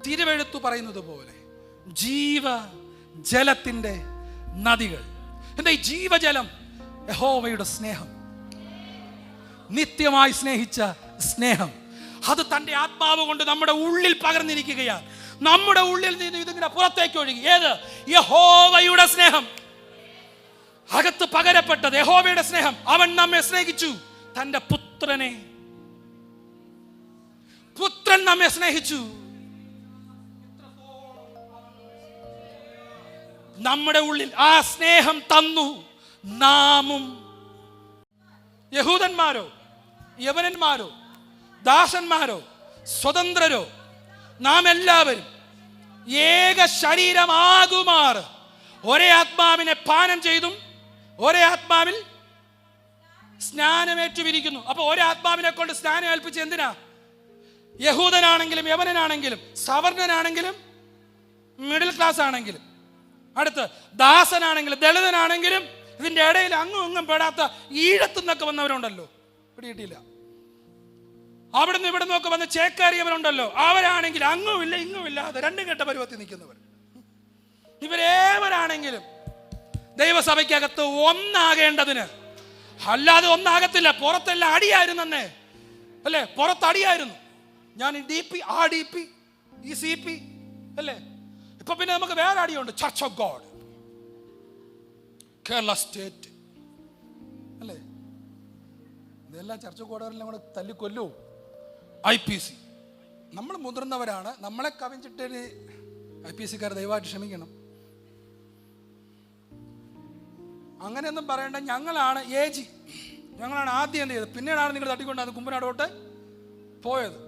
തിരുവെഴുത്തു പറയുന്നത് പോലെ ജീവജലത്തിന്റെ നദികൾ. എന്താ ഈ ജീവജലം? യഹോവയുടെ സ്നേഹം, നിത്യമായി സ്നേഹിച്ച സ്നേഹം. അത് തൻ്റെ ആത്മാവ് കൊണ്ട് നമ്മുടെ ഉള്ളിൽ പകർന്നിരിക്കുകയാണ്. നമ്മുടെ ഉള്ളിൽ നിന്ന് ഇതിങ്ങനെ പുറത്തേക്ക് ഒഴുകി. ഏത്? യഹോവയുടെ സ്നേഹം. അകത്ത് പകരപ്പെട്ടത് യഹോവയുടെ സ്നേഹം. അവൻ നമ്മെ സ്നേഹിച്ചു, തൻ്റെ പുത്രനെ. പുത്രൻ നമ്മെ സ്നേഹിച്ചു. നമ്മുടെ ഉള്ളിൽ ആ സ്നേഹം തന്നു. നാമും യഹൂദന്മാരോ യവനന്മാരോ ദാസന്മാരോ സ്വതന്ത്രരോ നാം എല്ലാവരും ഏക ശരീരമാകുമാർ ഒരേ ആത്മാവിനെ പാനം ചെയ്തും ഒരേ ആത്മാവിൽ സ്നാനമേറ്റുമിരിക്കുന്നു. അപ്പൊ ഒരേ ആത്മാവിനെ കൊണ്ട് സ്നാനം ഏൽപ്പിച്ച് എന്തിനാ? യഹൂദനാണെങ്കിലും യവനനാണെങ്കിലും സവർണനാണെങ്കിലും മിഡിൽ ക്ലാസ് ആണെങ്കിലും അടുത്ത് ദാസനാണെങ്കിലും ദളിതനാണെങ്കിലും ഇതിന്റെ ഇടയിൽ അങ്ങും ഇങ്ങും പെടാത്ത ഈഴത്തുനിന്നൊക്കെ വന്നവരുണ്ടല്ലോ, പിടികിട്ടിയില്ല. അവിടുന്ന് ഇവിടെ നിന്നൊക്കെ വന്ന് ചേക്കേറിയവരുണ്ടല്ലോ, അവരാണെങ്കിൽ അങ്ങും ഇല്ല ഇങ്ങും ഇല്ലാതെ രണ്ടും കെട്ട പരുവത്തിൽ നിൽക്കുന്നവർ. ഇവരേവരാണെങ്കിലും ദൈവസഭയ്ക്കകത്ത് ഒന്നാകേണ്ടതിന്, അല്ലാതെ ഒന്നാകത്തില്ല. പുറത്തെല്ലാം അടിയായിരുന്നേ അല്ലേ? പുറത്തടിയായിരുന്നു. ഞാൻ ഈ DP, ആ DP, ഈ CP അല്ലേ? ഇപ്പൊ പിന്നെ നമുക്ക് വേറെ അടിയുണ്ട്. Church of God, Kerala state അല്ലേ? ഇതെല്ലാം ചർച്ച് ഓഫ് ഗോഡെല്ലാം കൂടെ തല്ലിക്കൊല്ലൂ. IPC. നമ്മൾ മുതിർന്നവരാണ്, നമ്മളെ കവിഞ്ഞിട്ട് IPCക്കാർ ദയവായിട്ട് ക്ഷമിക്കണം. അങ്ങനെയൊന്നും പറയണ്ട. ഞങ്ങളാണ് AG, ഞങ്ങളാണ് ആദ്യം എന്ത് ചെയ്തത്, പിന്നീടാണ് നിങ്ങൾ തട്ടിക്കൊണ്ടാണ് കുമ്പനാടോട്ട് പോയത്.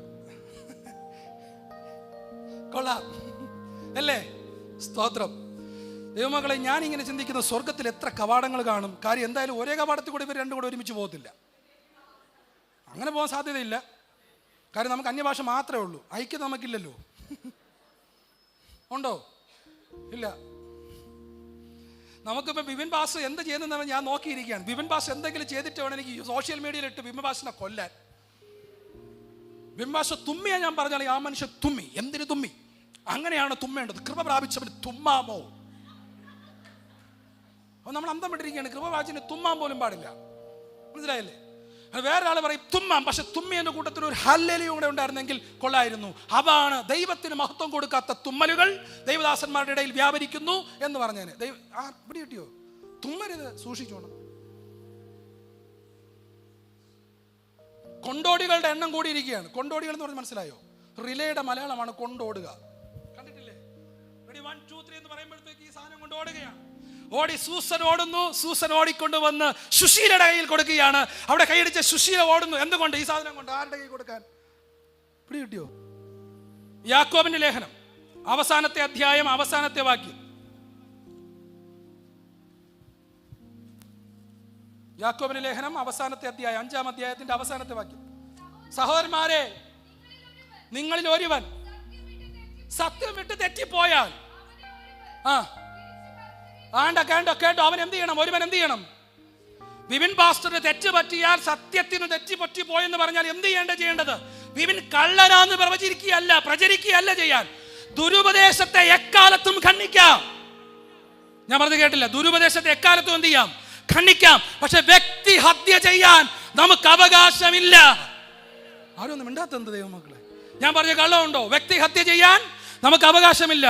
കൊള്ളാം അല്ലേ? സ്തോത്രം. ദൈവമക്കളെ, ഞാനിങ്ങനെ ചിന്തിക്കുന്ന സ്വർഗത്തിൽ എത്ര കവാടങ്ങൾ കാണും. കാര്യം എന്തായാലും ഒരേ കവാടത്തിൽ കൂടെ ഇവർ രണ്ടും കൂടെ ഒരുമിച്ച് പോകത്തില്ല. അങ്ങനെ പോകാൻ സാധ്യതയില്ല. കാര്യം നമുക്ക് അന്യഭാഷ മാത്രമേ ഉള്ളൂ, ഐക്യത നമുക്കില്ലല്ലോ. ഉണ്ടോ? ഇല്ല. നമുക്കിപ്പോൾ ബിപിൻ ബാസ് എന്ത് ചെയ്യുന്നതെന്ന് ഞാൻ നോക്കിയിരിക്കുകയാണ്. ബിപിൻ ബാസ് എന്തെങ്കിലും ചെയ്തിട്ട് വേണം എനിക്ക് സോഷ്യൽ മീഡിയയിലിട്ട് ബിപിൻ ബാസിനെ കൊല്ലാൻ. ബിപിൻ ബാസ് തുമ്മിയാ ഞാൻ പറഞ്ഞാൽ ആ മനുഷ്യൻ തുമ്മി. എന്തിനു തുമ്മി? അങ്ങനെയാണ് തുമ്മേണ്ടത്. കൃപ പ്രാപിച്ചവർ തുമ്മാമോ? അപ്പോൾ നമ്മൾ അന്തം വിട്ടിരിക്കുകയാണ്. കൃപ പ്രാപിച്ചതിന് തുമ്മാൻ പോലും പാടില്ല. മനസ്സിലായില്ലേ? വേറെ ആൾ പറയും തുമ്മാം, പക്ഷെ തുമ്മിയതിൻ്റെ കൂട്ടത്തിൽ ഒരു ഹല്ലേലൂയ കൂടെ ഉണ്ടായിരുന്നെങ്കിൽ കൊള്ളായിരുന്നു. അതാണ് ദൈവത്തിന് മഹത്വം കൊടുക്കാത്ത തുമ്മലുകൾ ദൈവദാസന്മാരുടെ ഇടയിൽ വ്യാപരിക്കുന്നു എന്ന് പറഞ്ഞേനെ. ഇവിടെ കിട്ടിയോ? തുമ്മരുത്, സൂക്ഷിച്ചോണം. കൊണ്ടോടികളുടെ എണ്ണം കൂടിയിരിക്കുകയാണ്. കൊണ്ടോടികൾ എന്ന് പറഞ്ഞ് മനസ്സിലായോ? റിലേയുടെ മലയാളമാണ് കൊണ്ടോടുക. കണ്ടിട്ടില്ലേ? 1 2 3 എന്ന് പറയുമ്പോഴത്തേക്ക് ഈ സാധനം കൊണ്ട് ഓടുകയാണ്. ഓടി സൂസൻ ഓടുന്നു. സൂസൻ ഓടിക്കൊണ്ടുവന്ന് സുശീലയുടെ കയ്യിൽ കൊടുക്കുകയാണ്. അവിടെ കൈയടിച്ച സുശീല ഓടുന്നു. എന്തുകൊണ്ട്? ഈ സാധനം കൊണ്ട്. ആരുടെ കൈ കൊടുക്കാൻ? പിടി കിട്ടിയോ? യാക്കോബിന്റെ ലേഖനം അവസാനത്തെ അധ്യായം അവസാനത്തെ വാക്യം. യാക്കോബിന്റെ ലേഖനം അവസാനത്തെ അധ്യായം 5-ാം അധ്യായത്തിന്റെ അവസാനത്തെ വാക്യം. സഹോദരന്മാരെ, നിങ്ങളിൽ ഒരുവൻ സത്യം വിട്ട് തെറ്റിപ്പോയാൽ കേട്ടോ അവൻ എന്ത് ചെയ്യണം? ഒരുവൻ എന്ത് ചെയ്യണം? വിപിൻ പാസ്റ്ററിന് തെറ്റ് പറ്റിയാൽ, സത്യത്തിന് തെറ്റ് പറ്റിപ്പോയെന്ന് പറഞ്ഞാൽ എന്ത് ചെയ്യേണ്ടത്? വിപിൻ കള്ളനാന്ന് പ്രചരിക്കുകയല്ല ചെയ്യാൻ. ദുരുപദേശത്തെ എക്കാലത്തും ഖണ്ഡിക്കാം. ഞാൻ പറഞ്ഞത് കേട്ടില്ല? ദുരുപദേശത്തെ എക്കാലത്തും എന്ത് ചെയ്യാം? ഖണ്ഡിക്കാം. പക്ഷെ വ്യക്തി ഹത്യ ചെയ്യാൻ നമുക്ക് അവകാശമില്ല. ആരും ഒന്നും മിണ്ടാത്ത എന്ത് ദൈവമക്കളെ? ഞാൻ പറഞ്ഞ കള്ളമുണ്ടോ? വ്യക്തി ഹത്യ ചെയ്യാൻ നമുക്ക് അവകാശമില്ല.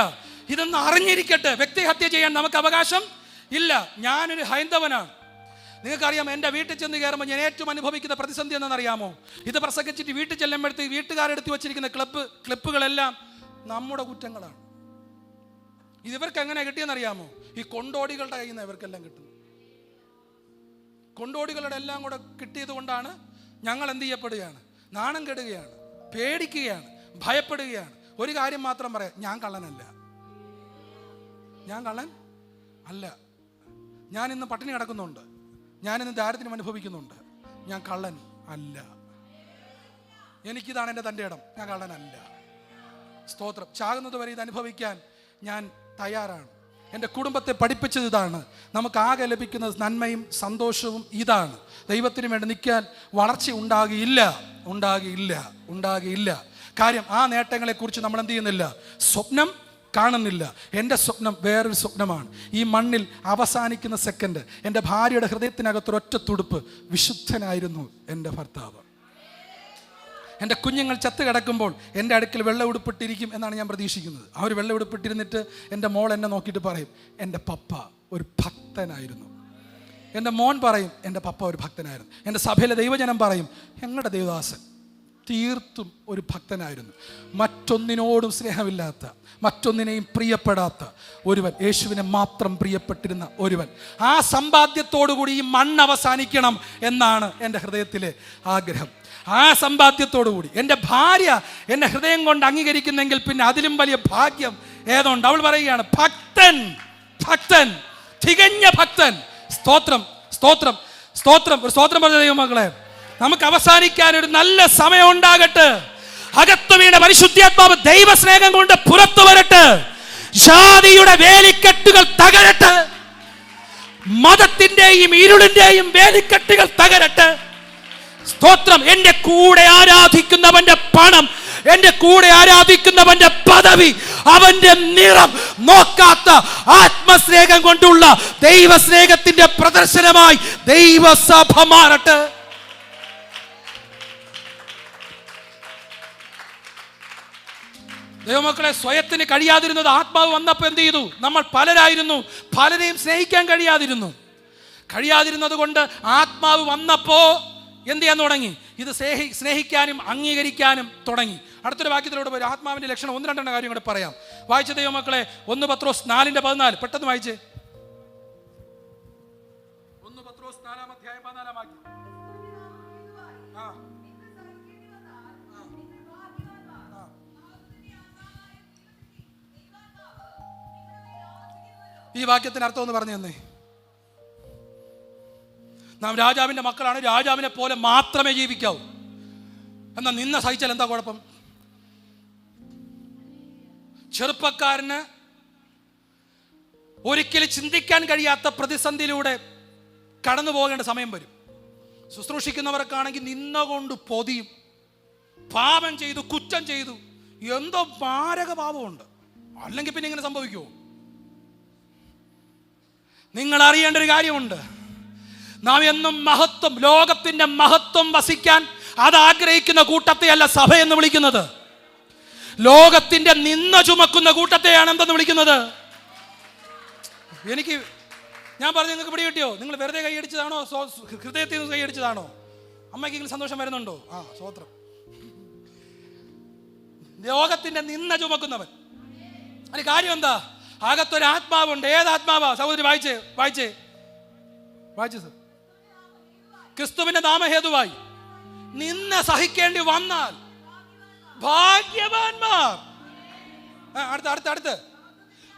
ഇതൊന്ന് അറിഞ്ഞിരിക്കട്ടെ. വ്യക്തി ഹത്യ ചെയ്യാൻ നമുക്ക് അവകാശം ഇല്ല. ഞാനൊരു ഹൈന്ദവനാണ്. നിങ്ങൾക്കറിയാം, എൻ്റെ വീട്ടിൽ ചെന്ന് കയറുമ്പോൾ ഞാൻ ഏറ്റവും അനുഭവിക്കുന്ന പ്രതിസന്ധി എന്താണെന്നറിയാമോ? ഇത് പ്രസംഗിച്ചിട്ട് വീട്ടിൽ ചെല്ലുമ്പോഴത്തേക്ക് വീട്ടുകാരെടുത്ത് വെച്ചിരിക്കുന്ന ക്ലിപ്പുകളെല്ലാം നമ്മുടെ കുറ്റങ്ങളാണ്. ഇവർക്ക് എങ്ങനെ കിട്ടിയെന്നറിയാമോ? ഈ കൊണ്ടോടികളുടെ കയ്യിൽ നിന്ന് ഇവർക്കെല്ലാം കിട്ടുന്നത്. കൊണ്ടോടികളുടെ എല്ലാം കൂടെ കിട്ടിയത് കൊണ്ടാണ് ഞങ്ങൾ എന്ത് ചെയ്യപ്പെടുകയാണ്? നാണം കെടുകയാണ്, പേടിക്കുകയാണ്, ഭയപ്പെടുകയാണ്. ഒരു കാര്യം മാത്രം പറയാം, ഞാൻ കള്ളനല്ല. ഞാൻ ഇന്ന് പട്ടിണി കിടക്കുന്നുണ്ട്, ഞാനിന്ന് ദാരിദ്ര്യം അനുഭവിക്കുന്നുണ്ട്. ഞാൻ കള്ളൻ അല്ല. എനിക്കിതാണ് എൻ്റെ തൻ്റെ ഇടം. ഞാൻ കള്ളനല്ല. സ്തോത്രം. ചാകുന്നത് വരെ ഇത് അനുഭവിക്കാൻ ഞാൻ തയ്യാറാണ്. എൻ്റെ കുടുംബത്തെ പഠിപ്പിച്ചത് ഇതാണ്. നമുക്ക് ആകെ ലഭിക്കുന്ന നന്മയും സന്തോഷവും ഇതാണ്. ദൈവത്തിന് വേണ്ടി നിൽക്കാൻ വളർച്ച ഉണ്ടാകില്ല. കാര്യം, ആ നേട്ടങ്ങളെക്കുറിച്ച് നമ്മൾ എന്ത് ചെയ്യുന്നില്ല? സ്വപ്നം കാണുന്നില്ല. എൻ്റെ സ്വപ്നം വേറൊരു സ്വപ്നമാണ്. ഈ മണ്ണിൽ അവസാനിക്കുന്ന സെക്കൻഡ്, എൻ്റെ ഭാര്യയുടെ ഹൃദയത്തിനകത്തൊരൊറ്റ തുടുപ്പ്, വിശുദ്ധനായിരുന്നു എൻ്റെ ഭർത്താവ്. എൻ്റെ കുഞ്ഞുങ്ങൾ ചത്ത് കിടക്കുമ്പോൾ എൻ്റെ അടുക്കൽ വെള്ള ഉടുപ്പിട്ടിരിക്കും എന്നാണ് ഞാൻ പ്രതീക്ഷിക്കുന്നത്. അവർ വെള്ള ഉടുപ്പിട്ടിരുന്നിട്ട് എൻ്റെ മോൾ എന്നെ നോക്കിയിട്ട് പറയും, എൻ്റെ പപ്പ ഒരു ഭക്തനായിരുന്നു. എൻ്റെ മോൻ പറയും, എൻ്റെ പപ്പ ഒരു ഭക്തനായിരുന്നു. എൻ്റെ സഭയിലെ ദൈവജനം പറയും, ഞങ്ങളുടെ ദേവദാസൻ തീർത്തും ഒരു ഭക്തനായിരുന്നു. മറ്റൊന്നിനോടും സ്നേഹമില്ലാത്ത, മറ്റൊന്നിനെയും പ്രിയപ്പെടാത്ത ഒരുവൻ, യേശുവിനെ മാത്രം പ്രിയപ്പെട്ടിരുന്ന ഒരുവൻ. ആ സമ്പാദ്യത്തോടുകൂടി ഈ മണ്ണ് അവസാനിക്കണം എന്നാണ് എൻ്റെ ഹൃദയത്തിലെ ആഗ്രഹം. ആ സമ്പാദ്യത്തോടുകൂടി എൻ്റെ ഭാര്യ എന്നെ ഹൃദയം കൊണ്ട് അംഗീകരിക്കുന്നെങ്കിൽ പിന്നെ അതിലും വലിയ ഭാഗ്യം ഏതുണ്ട്? അവൾ പറയുകയാണ്, ഭക്തൻ, തികഞ്ഞ ഭക്തൻ. സ്തോത്രം. ഒരു സ്തോത്രം പറഞ്ഞ ദൈവമക്കളെ, നമുക്ക് അവസാനിക്കാൻ ഒരു നല്ല സമയം ഉണ്ടാകട്ടെ. അകത്തു വീണ പരിശുദ്ധാത്മാവ് ദൈവസ്നേഹം കൊണ്ട് പുറത്തു വരട്ടെ. ജാതിയുടെ വേലിക്കെട്ടുകൾ തകരട്ടെ. മതത്തിന്റെയും ഇരുളിന്റെയും വേലിക്കെട്ടുകൾ തകരട്ടെ. സ്തോത്രം. എൻ്റെ കൂടെ ആരാധിക്കുന്നവന്റെ പണം, എൻ്റെ കൂടെ ആരാധിക്കുന്നവന്റെ പദവി, അവന്റെ നിറം നോക്കാത്ത ആത്മസ്നേഹം കൊണ്ടുള്ള ദൈവസ്നേഹത്തിന്റെ പ്രദർശനമായി ദൈവസഭ മാറട്ടെ. ദൈവമക്കളെ, സ്വയത്തിന് കഴിയാതിരുന്നത് ആത്മാവ് വന്നപ്പോൾ എന്ത് ചെയ്തു? നമ്മൾ പലരെയും സ്നേഹിക്കാൻ കഴിയാതിരുന്നത് കൊണ്ട് ആത്മാവ് വന്നപ്പോ എന്ത് ചെയ്യാൻ തുടങ്ങി? ഇത് സ്നേഹിക്കാനും അംഗീകരിക്കാനും തുടങ്ങി. അടുത്തൊരു വാക്യത്തിലൂടെ വരും. ആത്മാവിന്റെ ലക്ഷണം 1-2 കാര്യം കൂടെ പറയാം. വായിച്ച ദൈവമക്കളെ, 1 പത്രോസ് 4:14. പെട്ടെന്ന് വായിച്ചേ. 1 പത്രോസ് 4-14 വാക്യം. ഈ വാക്യത്തിന് അർത്ഥം ഒന്ന് പറഞ്ഞു തന്നേ. നാം രാജാവിൻ്റെ മക്കളാണ്, രാജാവിനെ പോലെ മാത്രമേ ജീവിക്കാവൂ. എന്നാൽ നിന്ന സഹിച്ചാൽ എന്താ കുഴപ്പം? ചെറുപ്പക്കാരന് ഒരിക്കലും ചിന്തിക്കാൻ കഴിയാത്ത പ്രതിസന്ധിയിലൂടെ കടന്നു പോകേണ്ട സമയം വരും. ശുശ്രൂഷിക്കുന്നവർക്കാണെങ്കിൽ നിന്നുകൊണ്ട് പൊതിയും, പാപം ചെയ്തു, കുറ്റം ചെയ്തു, എന്തോ മാരക പാപമുണ്ട്. അല്ലെങ്കിൽ പിന്നെ ഇങ്ങനെ സംഭവിക്കുമോ? നിങ്ങൾ അറിയേണ്ട ഒരു കാര്യമുണ്ട്. നാം എന്നും മഹത്വം, ലോകത്തിന്റെ മഹത്വം വസിക്കാൻ അത് ആഗ്രഹിക്കുന്ന കൂട്ടത്തെയല്ല സഭ എന്ന് വിളിക്കുന്നത്. ലോകത്തിന്റെ നിന്ന ചുമക്കുന്ന കൂട്ടത്തെയാണ് എന്തെന്ന് വിളിക്കുന്നത്. ഞാൻ പറഞ്ഞു, നിങ്ങൾക്ക് പിടി കിട്ടിയോ? നിങ്ങൾ വെറുതെ കൈയടിച്ചതാണോ? ഹൃദയത്തിൽ നിന്ന് കൈയടിച്ചതാണോ? അമ്മയ്ക്ക് സന്തോഷം വരുന്നുണ്ടോ? സ്തോത്രം. ലോകത്തിന്റെ നിന്ന ചുമക്കുന്നവൻ. അതിന് കാര്യം എന്താ? അകത്തൊരു ആത്മാവുണ്ട്. ഏതാത്മാവാ? സഹോദരി വായിച്ചേ സർ. ക്രിസ്തുവിന്റെ നാമഹേതുവായി നിന്ന സഹിക്കേണ്ടി വന്നാൽ ഭാഗ്യവാന്മാർ. അടുത്ത്.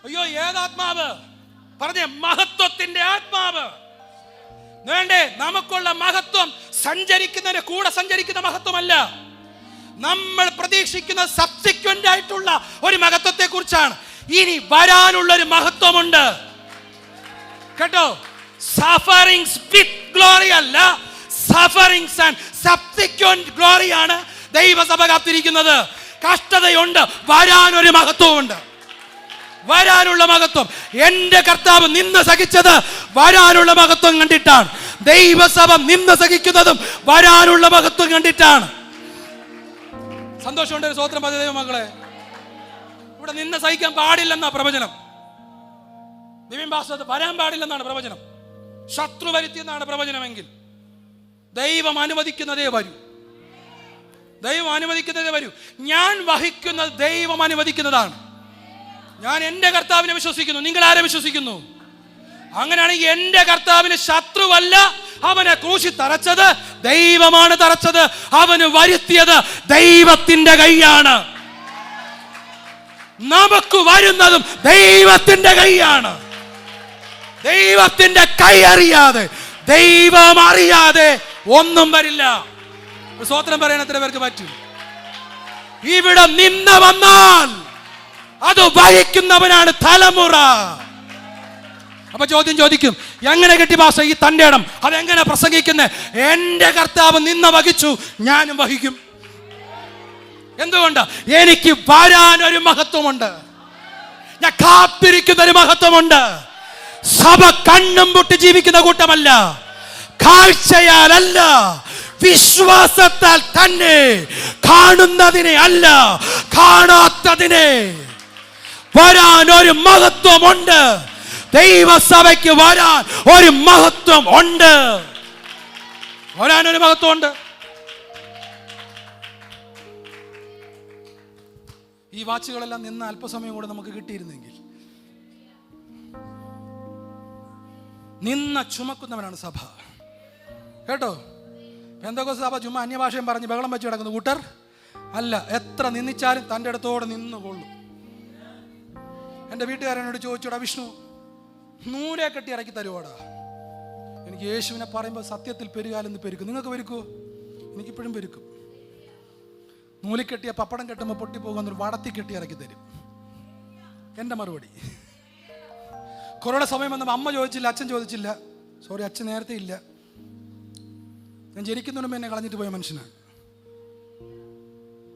അയ്യോ, ഏതാത്മാവ്? പറഞ്ഞേ, മഹത്വത്തിന്റെ ആത്മാവ്. വേണ്ടേ? നമുക്കുള്ള മഹത്വം സഞ്ചരിക്കുന്നതിന് കൂടെ സഞ്ചരിക്കുന്ന മഹത്വമല്ല. നമ്മൾ പ്രതീക്ഷിക്കുന്ന സബ്സിക്വന്റ് ആയിട്ടുള്ള ഒരു മഹത്വത്തെ കുറിച്ചാണ്. ഇനി വരാനുള്ള ഒരു മഹത്വമുണ്ട് കേട്ടോ. സഫറിങ്സ് വിത്ത് ഗ്ലോറി അല്ല, സഫറിങ്സ് ആൻഡ് സബ്സിക്വന്റ് ഗ്ലോറിയാണ് ദൈവസഭ കാത്തിരിക്കുന്നത്. കഷ്ടതയുണ്ട്, വരാനൊരു മഹത്വമുണ്ട്. വരാനുള്ള മഹത്വം എന്റെ കർത്താവ് നിന്ന് സഹിച്ചത് വരാനുള്ള മഹത്വം കണ്ടിട്ടാണ്. ദൈവസഭ നിന്ന് സഹിക്കുന്നതും വരാനുള്ള മഹത്വം കണ്ടിട്ടാണ്. സന്തോഷമുണ്ട്. ഒരു സ്വോത്രം പതി ദൈവമക്കളെ. ഇവിടെ നിന്ന് സഹിക്കാൻ പാടില്ലെന്നാ പ്രവചനം. ദിവ്യം ഭാഷത്ത് വരാൻ പാടില്ലെന്നാണ് പ്രവചനം. ശത്രു വരുത്തിയെന്നാണ് പ്രവചനമെങ്കിൽ ദൈവം അനുവദിക്കുന്നതേ വരൂ. ദൈവം അനുവദിക്കുന്നതേ വരൂ. ഞാൻ വഹിക്കുന്നത് ദൈവം അനുവദിക്കുന്നതാണ്. ഞാൻ എൻ്റെ കർത്താവിനെ വിശ്വസിക്കുന്നു. നിങ്ങൾ ആരെ വിശ്വസിക്കുന്നു? അങ്ങനെയാണെങ്കിൽ എൻ്റെ കർത്താവിന് ശത്രുവല്ല, അവനെ ക്രൂശി തറച്ചത് ദൈവമാണ്. തറച്ചത് അവന് വരുത്തിയത് ദൈവത്തിന്റെ കൈയാണ്. നമുക്ക് വരുന്നതും ദൈവത്തിന്റെ കൈയാണ്. ദൈവത്തിന്റെ കൈ അറിയാതെ, ദൈവം അറിയാതെ ഒന്നും വരില്ല. സ്വോത്രം പറയാൻ എത്ര പേർക്ക് പറ്റും? ഇവിടെ നിന്ന് വന്നാൽ അത് വഹിക്കുന്നവനാണ് തലമുറ. അപ്പൊ ചോദ്യം ചോദിക്കും, എങ്ങനെ കിട്ടി ഭാഷ ഈ തന്റെ ഇടം? അതെങ്ങനെ പ്രസംഗിക്കുന്നത്? എന്റെ കർത്താവ് നിന്ന് വഹിച്ചു, ഞാനും വഹിക്കും. എന്തുകൊണ്ട്? എനിക്ക് വരാനൊരു മഹത്വമുണ്ട്. ഞാൻ കാത്തിരിക്കുന്ന ഒരു മഹത്വമുണ്ട്. സഭ കണ്ണും പൊട്ടി ജീവിക്കുന്ന കൂട്ടമല്ല, കാഴ്ചയാലല്ല, വിശ്വാസത്താൽ തന്നെ. കാണുന്നതിനെ അല്ല, കാണാത്തതിനെ. വരാൻ ഒരു മഹത്വമുണ്ട്. ദൈവസഭയ്ക്ക് വരാൻ ഒരു മഹത്വം ഉണ്ട്. വരാനൊരു മഹത്വമുണ്ട്. ഈ വാച്ചുകളെല്ലാം നിന്ന് അല്പസമയം കൂടെ നമുക്ക് കിട്ടിയിരുന്നെങ്കിൽ. നിന്ന ചുമക്കുന്നവനാണ് സഭ കേട്ടോ. പെന്തക്കോസ്ത് സഭ ചുമ്മാ അന്യഭാഷയും പറഞ്ഞ് ബഹളം വെച്ച് കിടക്കുന്ന കൂട്ടർ അല്ല. എത്ര നിന്ദിച്ചാലും തൻ്റെ അടുത്തോടെ നിന്ന് കൊള്ളും. എൻ്റെ വീട്ടുകാരനോട് ചോദിച്ചോടാ, വിഷ്ണു നൂലെ കെട്ടി ഇറക്കി തരുവാടാ. എനിക്ക് യേശുവിനെ പറയുമ്പോൾ സത്യത്തിൽ പെരുകാലെന്ന് പെരുക്കും. നിങ്ങൾക്ക് പെരുക്കുമോ? എനിക്കിപ്പോഴും പെരുക്കും. നൂലിൽ കെട്ടിയ പപ്പടം കെട്ടുമ്പോൾ പൊട്ടിപ്പോകുന്നൊരു വടത്തി കെട്ടി ഇറക്കി തരും. എൻ്റെ മറുപടി. കൊറോണ സമയം വന്നപ്പോൾ അമ്മ ചോദിച്ചില്ല, അച്ഛൻ ചോദിച്ചില്ല. സോറി, അച്ഛൻ നേരത്തെ ഇല്ല. ഞാൻ ജനിക്കുന്നതിന് മുമ്പ് എന്നെ കളഞ്ഞിട്ട് പോയ മനുഷ്യനാണ്.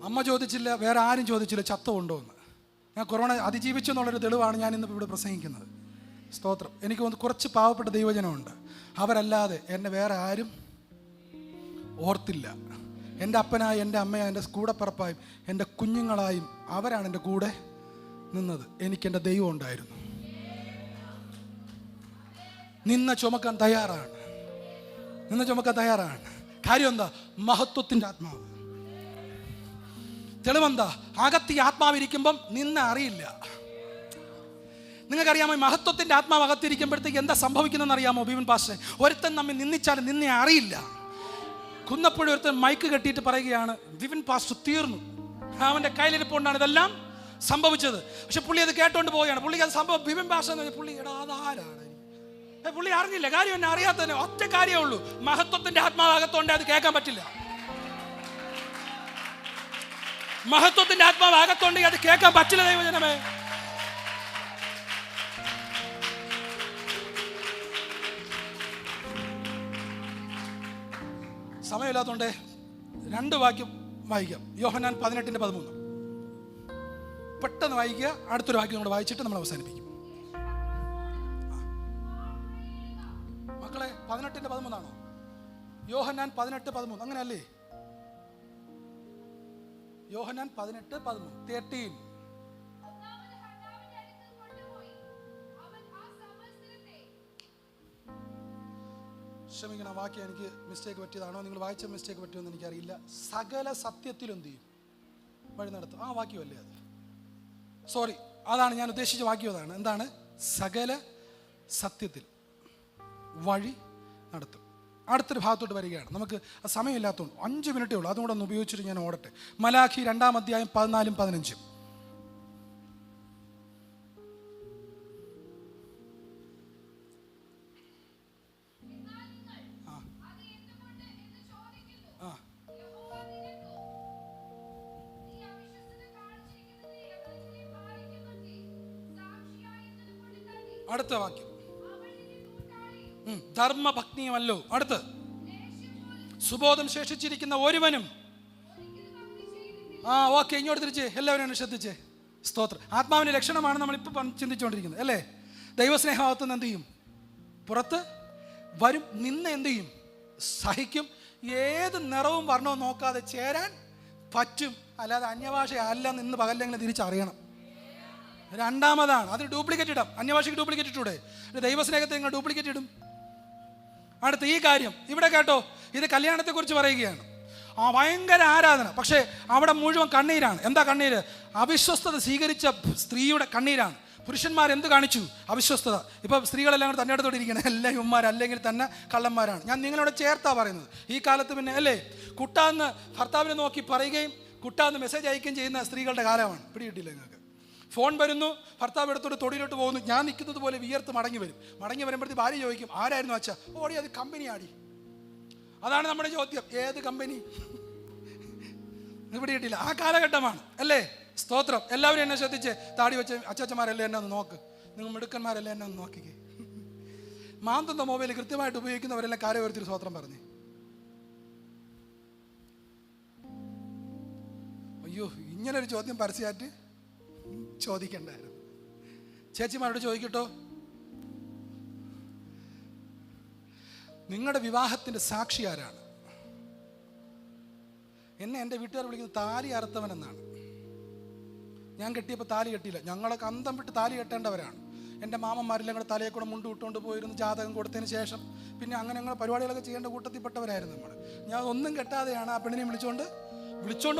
അമ്മ ചോദിച്ചില്ല, വേറെ ആരും ചോദിച്ചില്ല ചത്തോ ഉണ്ടോ എന്ന്. ഞാൻ കൊറോണ അതിജീവിച്ചു എന്നുള്ളൊരു തെളിവാണ് ഞാൻ ഇന്നിപ്പോൾ ഇവിടെ പ്രസംഗിക്കുന്നത്. സ്തോത്രം. എനിക്ക് കുറച്ച് പാവപ്പെട്ട ദൈവജനമുണ്ട്. അവരല്ലാതെ എന്നെ വേറെ ആരും ഓർത്തില്ല. എൻ്റെ അപ്പനായും എൻ്റെ അമ്മയായും എൻ്റെ കൂടെപ്പിറപ്പായും എൻ്റെ കുഞ്ഞുങ്ങളായും അവരാണ് എൻ്റെ കൂടെ നിന്നത്. എനിക്കെൻ്റെ ദൈവം ഉണ്ടായിരുന്നു. നിന്ന ചുമക്കാൻ തയ്യാറാണ്. നിന്ന് ചുമക്കാൻ തയ്യാറാണ്. കാര്യം എന്താ? മഹത്വത്തിൻ്റെ ആത്മാവ്. തെളിവെന്താ? അകത്ത് ഈ ആത്മാവ് ഇരിക്കുമ്പം നിന്നെ അറിയില്ല. നിങ്ങൾക്കറിയാമോ മഹത്വത്തിൻ്റെ ആത്മാവ് അകത്തിരിക്കുമ്പോഴത്തേക്ക് എന്താ സംഭവിക്കുന്നതെന്ന് അറിയാമോ? ബീവൻ പാസ്റ്റർ, ഒരുത്തൻ നമ്മെ നിന്ദിച്ചാലും നിന്നെ അറിയില്ല. കുന്നപ്പുഴ ഒരുത്തൻ മൈക്ക് കെട്ടിയിട്ട് പറയുകയാണ്, ബിവിൻ പാസ്റ്റർ തീർന്നു. അവൻ്റെ കയ്യിലിരിപ്പുകൊണ്ടാണ് ഇതെല്ലാം സംഭവിച്ചത്. പക്ഷെ പുള്ളി അത് കേട്ടോണ്ട് പോവുകയാണ്. പുള്ളിക്ക് അത് സംഭവം ബിവിൻ പാസ്റ്റർ എന്ന് പറഞ്ഞാൽ പുള്ളി എടാ അതാരാണ്? പുള്ളി അറിഞ്ഞില്ല. കാര്യം എന്നെ അറിയാത്തതിന് ഒറ്റ കാര്യമേ ഉള്ളൂ, മഹത്വത്തിന്റെ ആത്മാവാകത്തോണ്ട് അത് കേൾക്കാൻ പറ്റില്ല. മഹത്വത്തിന്റെ ആത്മാവാകത്തോണ്ട് അത് കേൾക്കാൻ പറ്റില്ല. ദൈവജനമേ, സമയമില്ലാത്തതുകൊണ്ട് 2 വാക്യം വായിക്കാം. യോഹന്നാൻ 18:13 പെട്ടെന്ന് വായിക്കുക. അടുത്തൊരു വാക്യം കൂടെ വായിച്ചിട്ട് നമ്മൾ അവസാനിപ്പിക്കും. മക്കളെ 18:13 യോഹന്നാൻ 18:13 അങ്ങനെയല്ലേ? യോഹന്നാൻ 18:13 ക്ഷമിക്കണം, വാക്യം എനിക്ക് മിസ്റ്റേക്ക് പറ്റിയതാണോ, നിങ്ങൾ വായിച്ച മിസ്റ്റേക്ക് പറ്റുമെന്ന് എനിക്കറിയില്ല. സകല സത്യത്തിലും എന്ത് ചെയ്യും? വഴി നടത്തും. ആ വാക്യമല്ലേ അത്? സോറി, അതാണ് ഞാൻ ഉദ്ദേശിച്ച വാക്യം. അതാണ്. എന്താണ്? സകല സത്യത്തിൽ വഴി നടത്തും. അടുത്തൊരു ഭാഗത്തോട്ട് വരികയാണ്. നമുക്ക് സമയമില്ലാത്തതുകൊണ്ട് 5 മിനിറ്റേ ഉള്ളൂ. അതും കൂടെ ഒന്ന് ഉപയോഗിച്ചിട്ട് ഞാൻ ഓടട്ടെ. മലാഖി 2-ാം അധ്യായം 14-15. അടുത്ത വാക്യം. ധർമ്മഭഗ്നിയുമല്ലോ. അടുത്ത്, സുബോധം ശേഷിച്ചിരിക്കുന്ന ഒരുവനും. ഓക്കെ, ഇങ്ങോട്ട് തിരിച്ച് എല്ലാവരും ശ്രദ്ധിച്ചേ. സ്തോത്രം. ആത്മാവിന്റെ ലക്ഷണമാണ് നമ്മളിപ്പോൾ ചിന്തിച്ചുകൊണ്ടിരിക്കുന്നത് അല്ലേ? ദൈവസ്നേഹഭാവത്തുനിന്ന് എന്ത് ചെയ്യും? പുറത്ത് വരും. നിന്ന് എന്ത് ചെയ്യും? സഹിക്കും. ഏത് നിറവും വർണ്ണവും നോക്കാതെ ചേരാൻ പറ്റും. അല്ലാതെ അന്യഭാഷ അല്ല നിന്ന് പകലെങ്കിലും തിരിച്ചറിയണം. രണ്ടാമതാണ്, അതിന് ഡ്യൂപ്ലിക്കേറ്റ് ഇടാം. അന്യഭാഷയ്ക്ക് ഡ്യൂപ്ലിക്കേറ്റ് ഇട്ടൂടെ? ദൈവസ്നേഹത്തെ നിങ്ങൾ ഡ്യൂപ്ലിക്കേറ്റ് ഇടും. അടുത്ത ഈ കാര്യം ഇവിടെ കേട്ടോ, ഇത് കല്യാണത്തെക്കുറിച്ച് പറയുകയാണ്. ഭയങ്കര ആരാധന, പക്ഷേ അവിടെ മുഴുവൻ കണ്ണീരാണ്. എന്താ കണ്ണീര്? അവിശ്വസ്തത സ്വീകരിച്ച സ്ത്രീയുടെ കണ്ണീരാണ്. പുരുഷന്മാർ എന്ത് കാണിച്ചു? അവിശ്വസ്തത. ഇപ്പം സ്ത്രീകളെല്ലാം കൂടെ തന്നെ അടുത്തോടെ ഇരിക്കണം. എല്ലാം ഇവന്മാർ അല്ലെങ്കിൽ തന്നെ കള്ളന്മാരാണ്. ഞാൻ നിങ്ങളോട് ചേർത്താ പറയുന്നത്. ഈ കാലത്ത് പിന്നെ അല്ലേ, കുട്ടാന്ന് ഭർത്താവിനെ നോക്കി പറയുകയും കുട്ടാന്ന് മെസ്സേജ് അയക്കുകയും ചെയ്യുന്ന സ്ത്രീകളുടെ കാലമാണ്. പിടികിട്ടില്ല നിങ്ങൾക്ക്? ഫോൺ വരുന്നു, ഭർത്താവ് എടുത്തോട്ട് തൊടിയിലോട്ട് പോകുന്നു, ഞാൻ നിൽക്കുന്നത് പോലെ വിയർത്ത് മടങ്ങി വരും. മടങ്ങി വരുമ്പോഴത്തേക്ക് ഭാര്യ ചോദിക്കും, ആരായിരുന്നു അച്ഛാ? ഓടി, അത് കമ്പനി ആടി. അതാണ് നമ്മുടെ ചോദ്യം. ഏത് കമ്പനി? പിടികിട്ടില്ല. ആ കാലഘട്ടമാണ് അല്ലേ? സ്തോത്രം. എല്ലാവരും എന്നെ ശ്രദ്ധിച്ച് താടി വെച്ച് അച്ചാച്ചന്മാരല്ലേ എന്നെ ഒന്ന് നോക്ക്. നിങ്ങൾ മിടുക്കന്മാരല്ലേ എന്നെ ഒന്ന് നോക്കിക്കേ. മാന്തുന്ന മൊബൈൽ കൃത്യമായിട്ട് ഉപയോഗിക്കുന്നവരെല്ലാം കാര്യവരുത്തി സ്തോത്രം പറഞ്ഞേ. അയ്യോ, ഇങ്ങനൊരു ചോദ്യം പരസ്യമായിട്ട് ചോദിക്കണ്ടായിരുന്നു. ചേച്ചിമാരോട് ചോദിക്കട്ടോ, നിങ്ങളുടെ വിവാഹത്തിന്റെ സാക്ഷി ആരാണ്? എന്നെ എൻ്റെ വീട്ടുകാർ വിളിക്കുന്നത് താലി അറുത്തവൻ എന്നാണ്. ഞാൻ കെട്ടിയപ്പോൾ താലി കെട്ടിയില്ല. ഞങ്ങളൊക്കെ അന്തം വിട്ട് താലി കെട്ടേണ്ടവരാണ്. എൻ്റെ മാമന്മാരെല്ലാം കൂടെ തലയെ കൂടെ മുണ്ട് ഇട്ടുകൊണ്ട് പോയിരുന്നു ജാതകം കൊടുത്തതിന് ശേഷം. പിന്നെ അങ്ങനെ ഞങ്ങൾ പരിപാടികളൊക്കെ ചെയ്യേണ്ട കൂട്ടത്തിൽപ്പെട്ടവരായിരുന്നു നമ്മൾ. ഞാൻ ഒന്നും കെട്ടാതെയാണ് ആ പെണ്ണിനെ വിളിച്ചോണ്ട്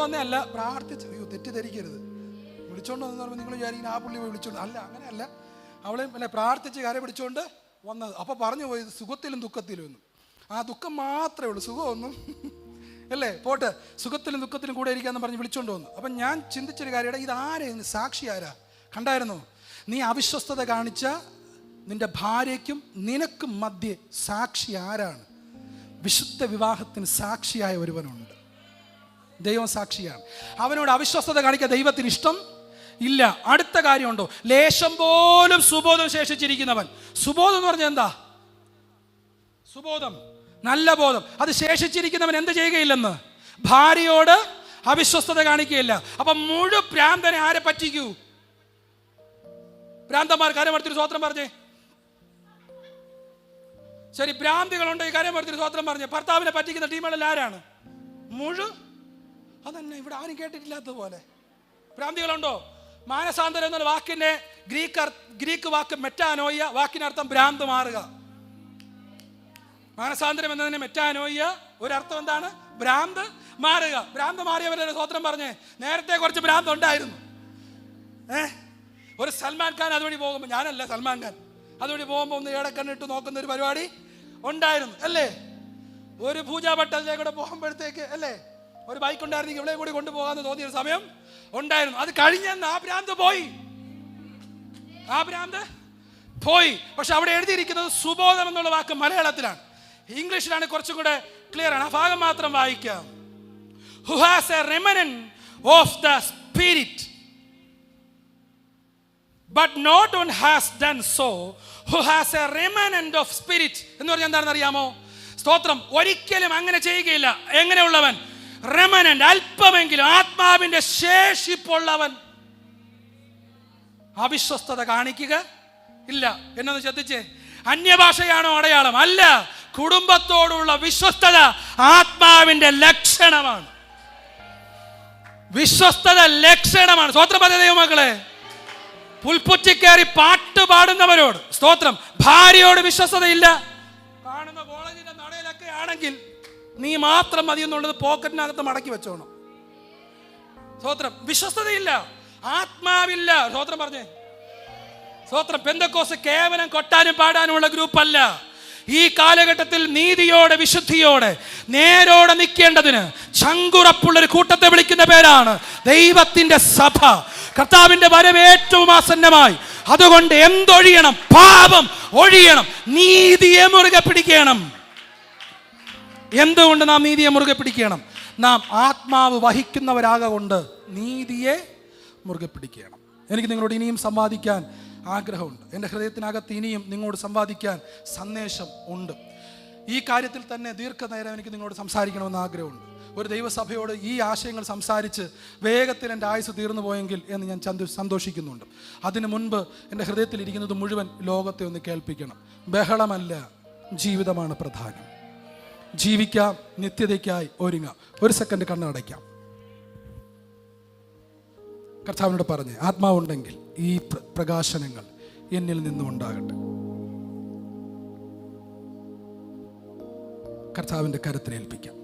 വന്നേ അല്ല, പ്രാർത്ഥിച്ച്. തെറ്റിദ്ധരിക്കരുത്. വിളിച്ചോണ്ട് വന്നെന്ന് പറയുമ്പോൾ നിങ്ങൾ വിചാരിക്കും ആ പുള്ളി പോയി വിളിച്ചോണ്ട്. അല്ല, അങ്ങനെയല്ല. അവളെ അല്ലെ പ്രാർത്ഥിച്ച് കര പിടിച്ചോണ്ട് വന്നത്. അപ്പോൾ പറഞ്ഞു പോയത് സുഖത്തിലും ദുഃഖത്തിലും ഒന്നും. ആ ദുഃഖം മാത്രമേ ഉള്ളൂ, സുഖമൊന്നും അല്ലേ, പോട്ടെ. സുഖത്തിലും ദുഃഖത്തിലും കൂടെ ഇരിക്കാന്ന് പറഞ്ഞ് വിളിച്ചോണ്ട് വന്നു. അപ്പം ഞാൻ ചിന്തിച്ചൊരു കാര്യം, ഇത് ആരായിരുന്നു സാക്ഷി? ആരാ? കണ്ടായിരുന്നോ? നീ അവിശ്വസ്തത കാണിച്ച നിന്റെ ഭാര്യയ്ക്കും നിനക്കും മധ്യേ സാക്ഷി ആരാണ്? വിശുദ്ധ വിവാഹത്തിന് സാക്ഷിയായ ഒരുവനുണ്ട്. ദൈവം സാക്ഷിയാണ്. അവനോട് അവിശ്വസ്തത കാണിക്കാൻ ദൈവത്തിന് ഇഷ്ടം ഇല്ല. അടുത്ത കാര്യമുണ്ടോ? ലേശം പോലും സുബോധം ശേഷിച്ചിരിക്കുന്നവൻ. സുബോധം എന്ന് പറഞ്ഞാൽ എന്താ? സുബോധം, നല്ല ബോധം. അത് ശേഷിച്ചിരിക്കുന്നവൻ എന്ത് ചെയ്യുകയില്ലെന്ന്? ഭാര്യയോട് അവിശ്വസ്തത കാണിക്കുകയില്ല. അപ്പൊ മുഴു ഭ്രാന്തനെ ആരെ പറ്റിക്കൂ? ഭ്രാന്തന്മാർ കരമടുത്തൊരു സ്വോത്രം പറഞ്ഞേ. ശരി, ഭ്രാന്തികളുണ്ട്. ഈ കരമടുത്തൊരു സ്വോത്രം പറഞ്ഞേ. ഭർത്താവിനെ പറ്റിക്കുന്ന ടീമുകളിൽ ആരാണ്? അതന്നെ ഇവിടെ ആരും കേട്ടിട്ടില്ലാത്തതുപോലെ ഭ്രാന്തികളുണ്ടോ? മാനസാന്തരം എന്നുള്ള വാക്കിന്റെ ഗ്രീക്ക് വാക്ക് മെറ്റാനോയ്യ. വാക്കിനർത്ഥം ഭ്രാന്ത് മാറുക. മാനസാന്തരം എന്നതിന് മെറ്റാനോയ്യ ഒരർത്ഥം എന്താണ്? ഭ്രാന്ത് മാറുക. ഭ്രാന്ത് മാറിയവരുടെ സ്വോത്രം പറഞ്ഞേ. നേരത്തെ കുറച്ച് ഭ്രാന്ത് ഉണ്ടായിരുന്നു. ഒരു സൽമാൻ ഖാൻ അതുവഴി പോകുമ്പോൾ, ഞാനല്ല സൽമാൻ ഖാൻ, അതുവഴി പോകുമ്പോൾ ഒന്ന് ഏടക്കണ്ണിട്ട് നോക്കുന്ന ഒരു പരിപാടി ഉണ്ടായിരുന്നു അല്ലേ? ഒരു പൂജാപട്ടത്തിലേക്കൂടെ പോകുമ്പോഴത്തേക്ക് അല്ലേ, ഒരു ബൈക്ക് ഉണ്ടായിരുന്നെങ്കിൽ ഇവിടെ കൂടി കൊണ്ടുപോകാന്ന് തോന്നിയൊരു സമയം ഉണ്ടായിരുന്നു. അത് കഴിഞ്ഞെന്ന് ആ ഭ്രാന്ത് പോയി. പക്ഷെ അവിടെ എഴുതിയിരിക്കുന്നത് സുബോധം എന്നുള്ള വാക്ക് മലയാളത്തിലാണ്. ഇംഗ്ലീഷിലാണ് കുറച്ചും കൂടെ ക്ലിയർ ആണ്. ആ ഭാഗം മാത്രം വായിക്കാം. Who has a remnant of the spirit, but not one has done so who has a remnant of spirit. എന്ന് പറഞ്ഞാൽ എന്താണെന്ന് അറിയാമോ? സ്തോത്രം. ഒരിക്കലും അങ്ങനെ ചെയ്യുകയില്ല. എങ്ങനെയുള്ളവൻ? റെമനന്റ്, അല്പമെങ്കിലും ആത്മാവിന്റെ ശേഷിപ്പുള്ളവൻ. അവിശ്വസ്തത കാണിക്കുക ഇല്ല. എന്നൊന്ന് ശ്രദ്ധിച്ചേ. അന്യഭാഷയാണോ അടയാളം? അല്ല. കുടുംബത്തോടുള്ള വിശ്വസ്തത ആത്മാവിന്റെ ലക്ഷണമാണ്. വിശ്വസ്തത ലക്ഷണമാണ്. സ്തോത്രം പറഞ്ഞ ദൈവമക്കളെ, പുൽപ്പുറ്റി കയറി പാട്ട് പാടുന്നവരോട് സ്തോത്രം, ഭാര്യയോട് വിശ്വസ്തതയില്ല. കാണുന്ന കോളേജിന്റെ നടയിലൊക്കെ ആണെങ്കിൽ നീ മാത്രം മതി എന്നുള്ളത് പോക്കറ്റിനകത്ത് മടക്കി വെച്ചോണം. സ്തോത്രം. വിശ്വസ്തതയില്ല, ആത്മാവില്ല. സ്തോത്രം പറഞ്ഞേ. സ്തോത്രം. പെന്തക്കോസ് കേവലം കൊട്ടാനും പാടാനുമുള്ള ഗ്രൂപ്പ് അല്ല. ഈ കാലഘട്ടത്തിൽ നീതിയോടെ വിശുദ്ധിയോടെ നേരോടെ നിൽക്കേണ്ടതിന് ചങ്കുറപ്പുള്ളൊരു കൂട്ടത്തെ വിളിക്കുന്ന പേരാണ് ദൈവത്തിന്റെ സഭ. കർത്താവിന്റെ വരവ് ഏറ്റവും ആസന്നമായി. അതുകൊണ്ട് എന്തൊഴിയണം? പാപം ഒഴിയണം, നീതിയെ മുറുകെ പിടിക്കണം. എന്തുകൊണ്ട് നാം നീതിയെ മുറുകെ പിടിക്കണം? നാം ആത്മാവ് വഹിക്കുന്നവരാകൊണ്ട് നീതിയെ മുറുകെ പിടിക്കണം. എനിക്ക് നിങ്ങളോട് ഇനിയും സംവാദിക്കാൻ ആഗ്രഹമുണ്ട്. എൻ്റെ ഹൃദയത്തിനകത്ത് ഇനിയും നിങ്ങളോട് സംവാദിക്കാൻ സന്ദേശം ഉണ്ട്. ഈ കാര്യത്തിൽ തന്നെ ദീർഘനേരം എനിക്ക് നിങ്ങളോട് സംസാരിക്കണമെന്ന് ആഗ്രഹമുണ്ട്. ഒരു ദൈവസഭയോട് ഈ ആശയങ്ങൾ സംസാരിച്ച് വേഗത്തിൽ എൻ്റെ ആയുസ് തീർന്നു പോയെങ്കിൽ എന്ന് ഞാൻ സന്തോഷിക്കുന്നുണ്ട്. അതിനു മുൻപ് എൻ്റെ ഹൃദയത്തിലിരിക്കുന്നത് മുഴുവൻ ലോകത്തെ ഒന്ന് കേൾപ്പിക്കണം. ബഹളമല്ല, ജീവിതമാണ് പ്രധാനം. ജീവിക്കാം, നിത്യതയ്ക്കായി ഒരുങ്ങാം. ഒരു സെക്കൻഡ് കണ്ണടയ്ക്കാം. കർത്താവിനോട് പറഞ്ഞ്, ആത്മാവുണ്ടെങ്കിൽ ഈ പ്രകാശനങ്ങൾ എന്നിൽ നിന്നും ഉണ്ടാകട്ടെ. കർത്താവിൻ്റെ കരത്തിൽ ഏൽപ്പിക്കാം.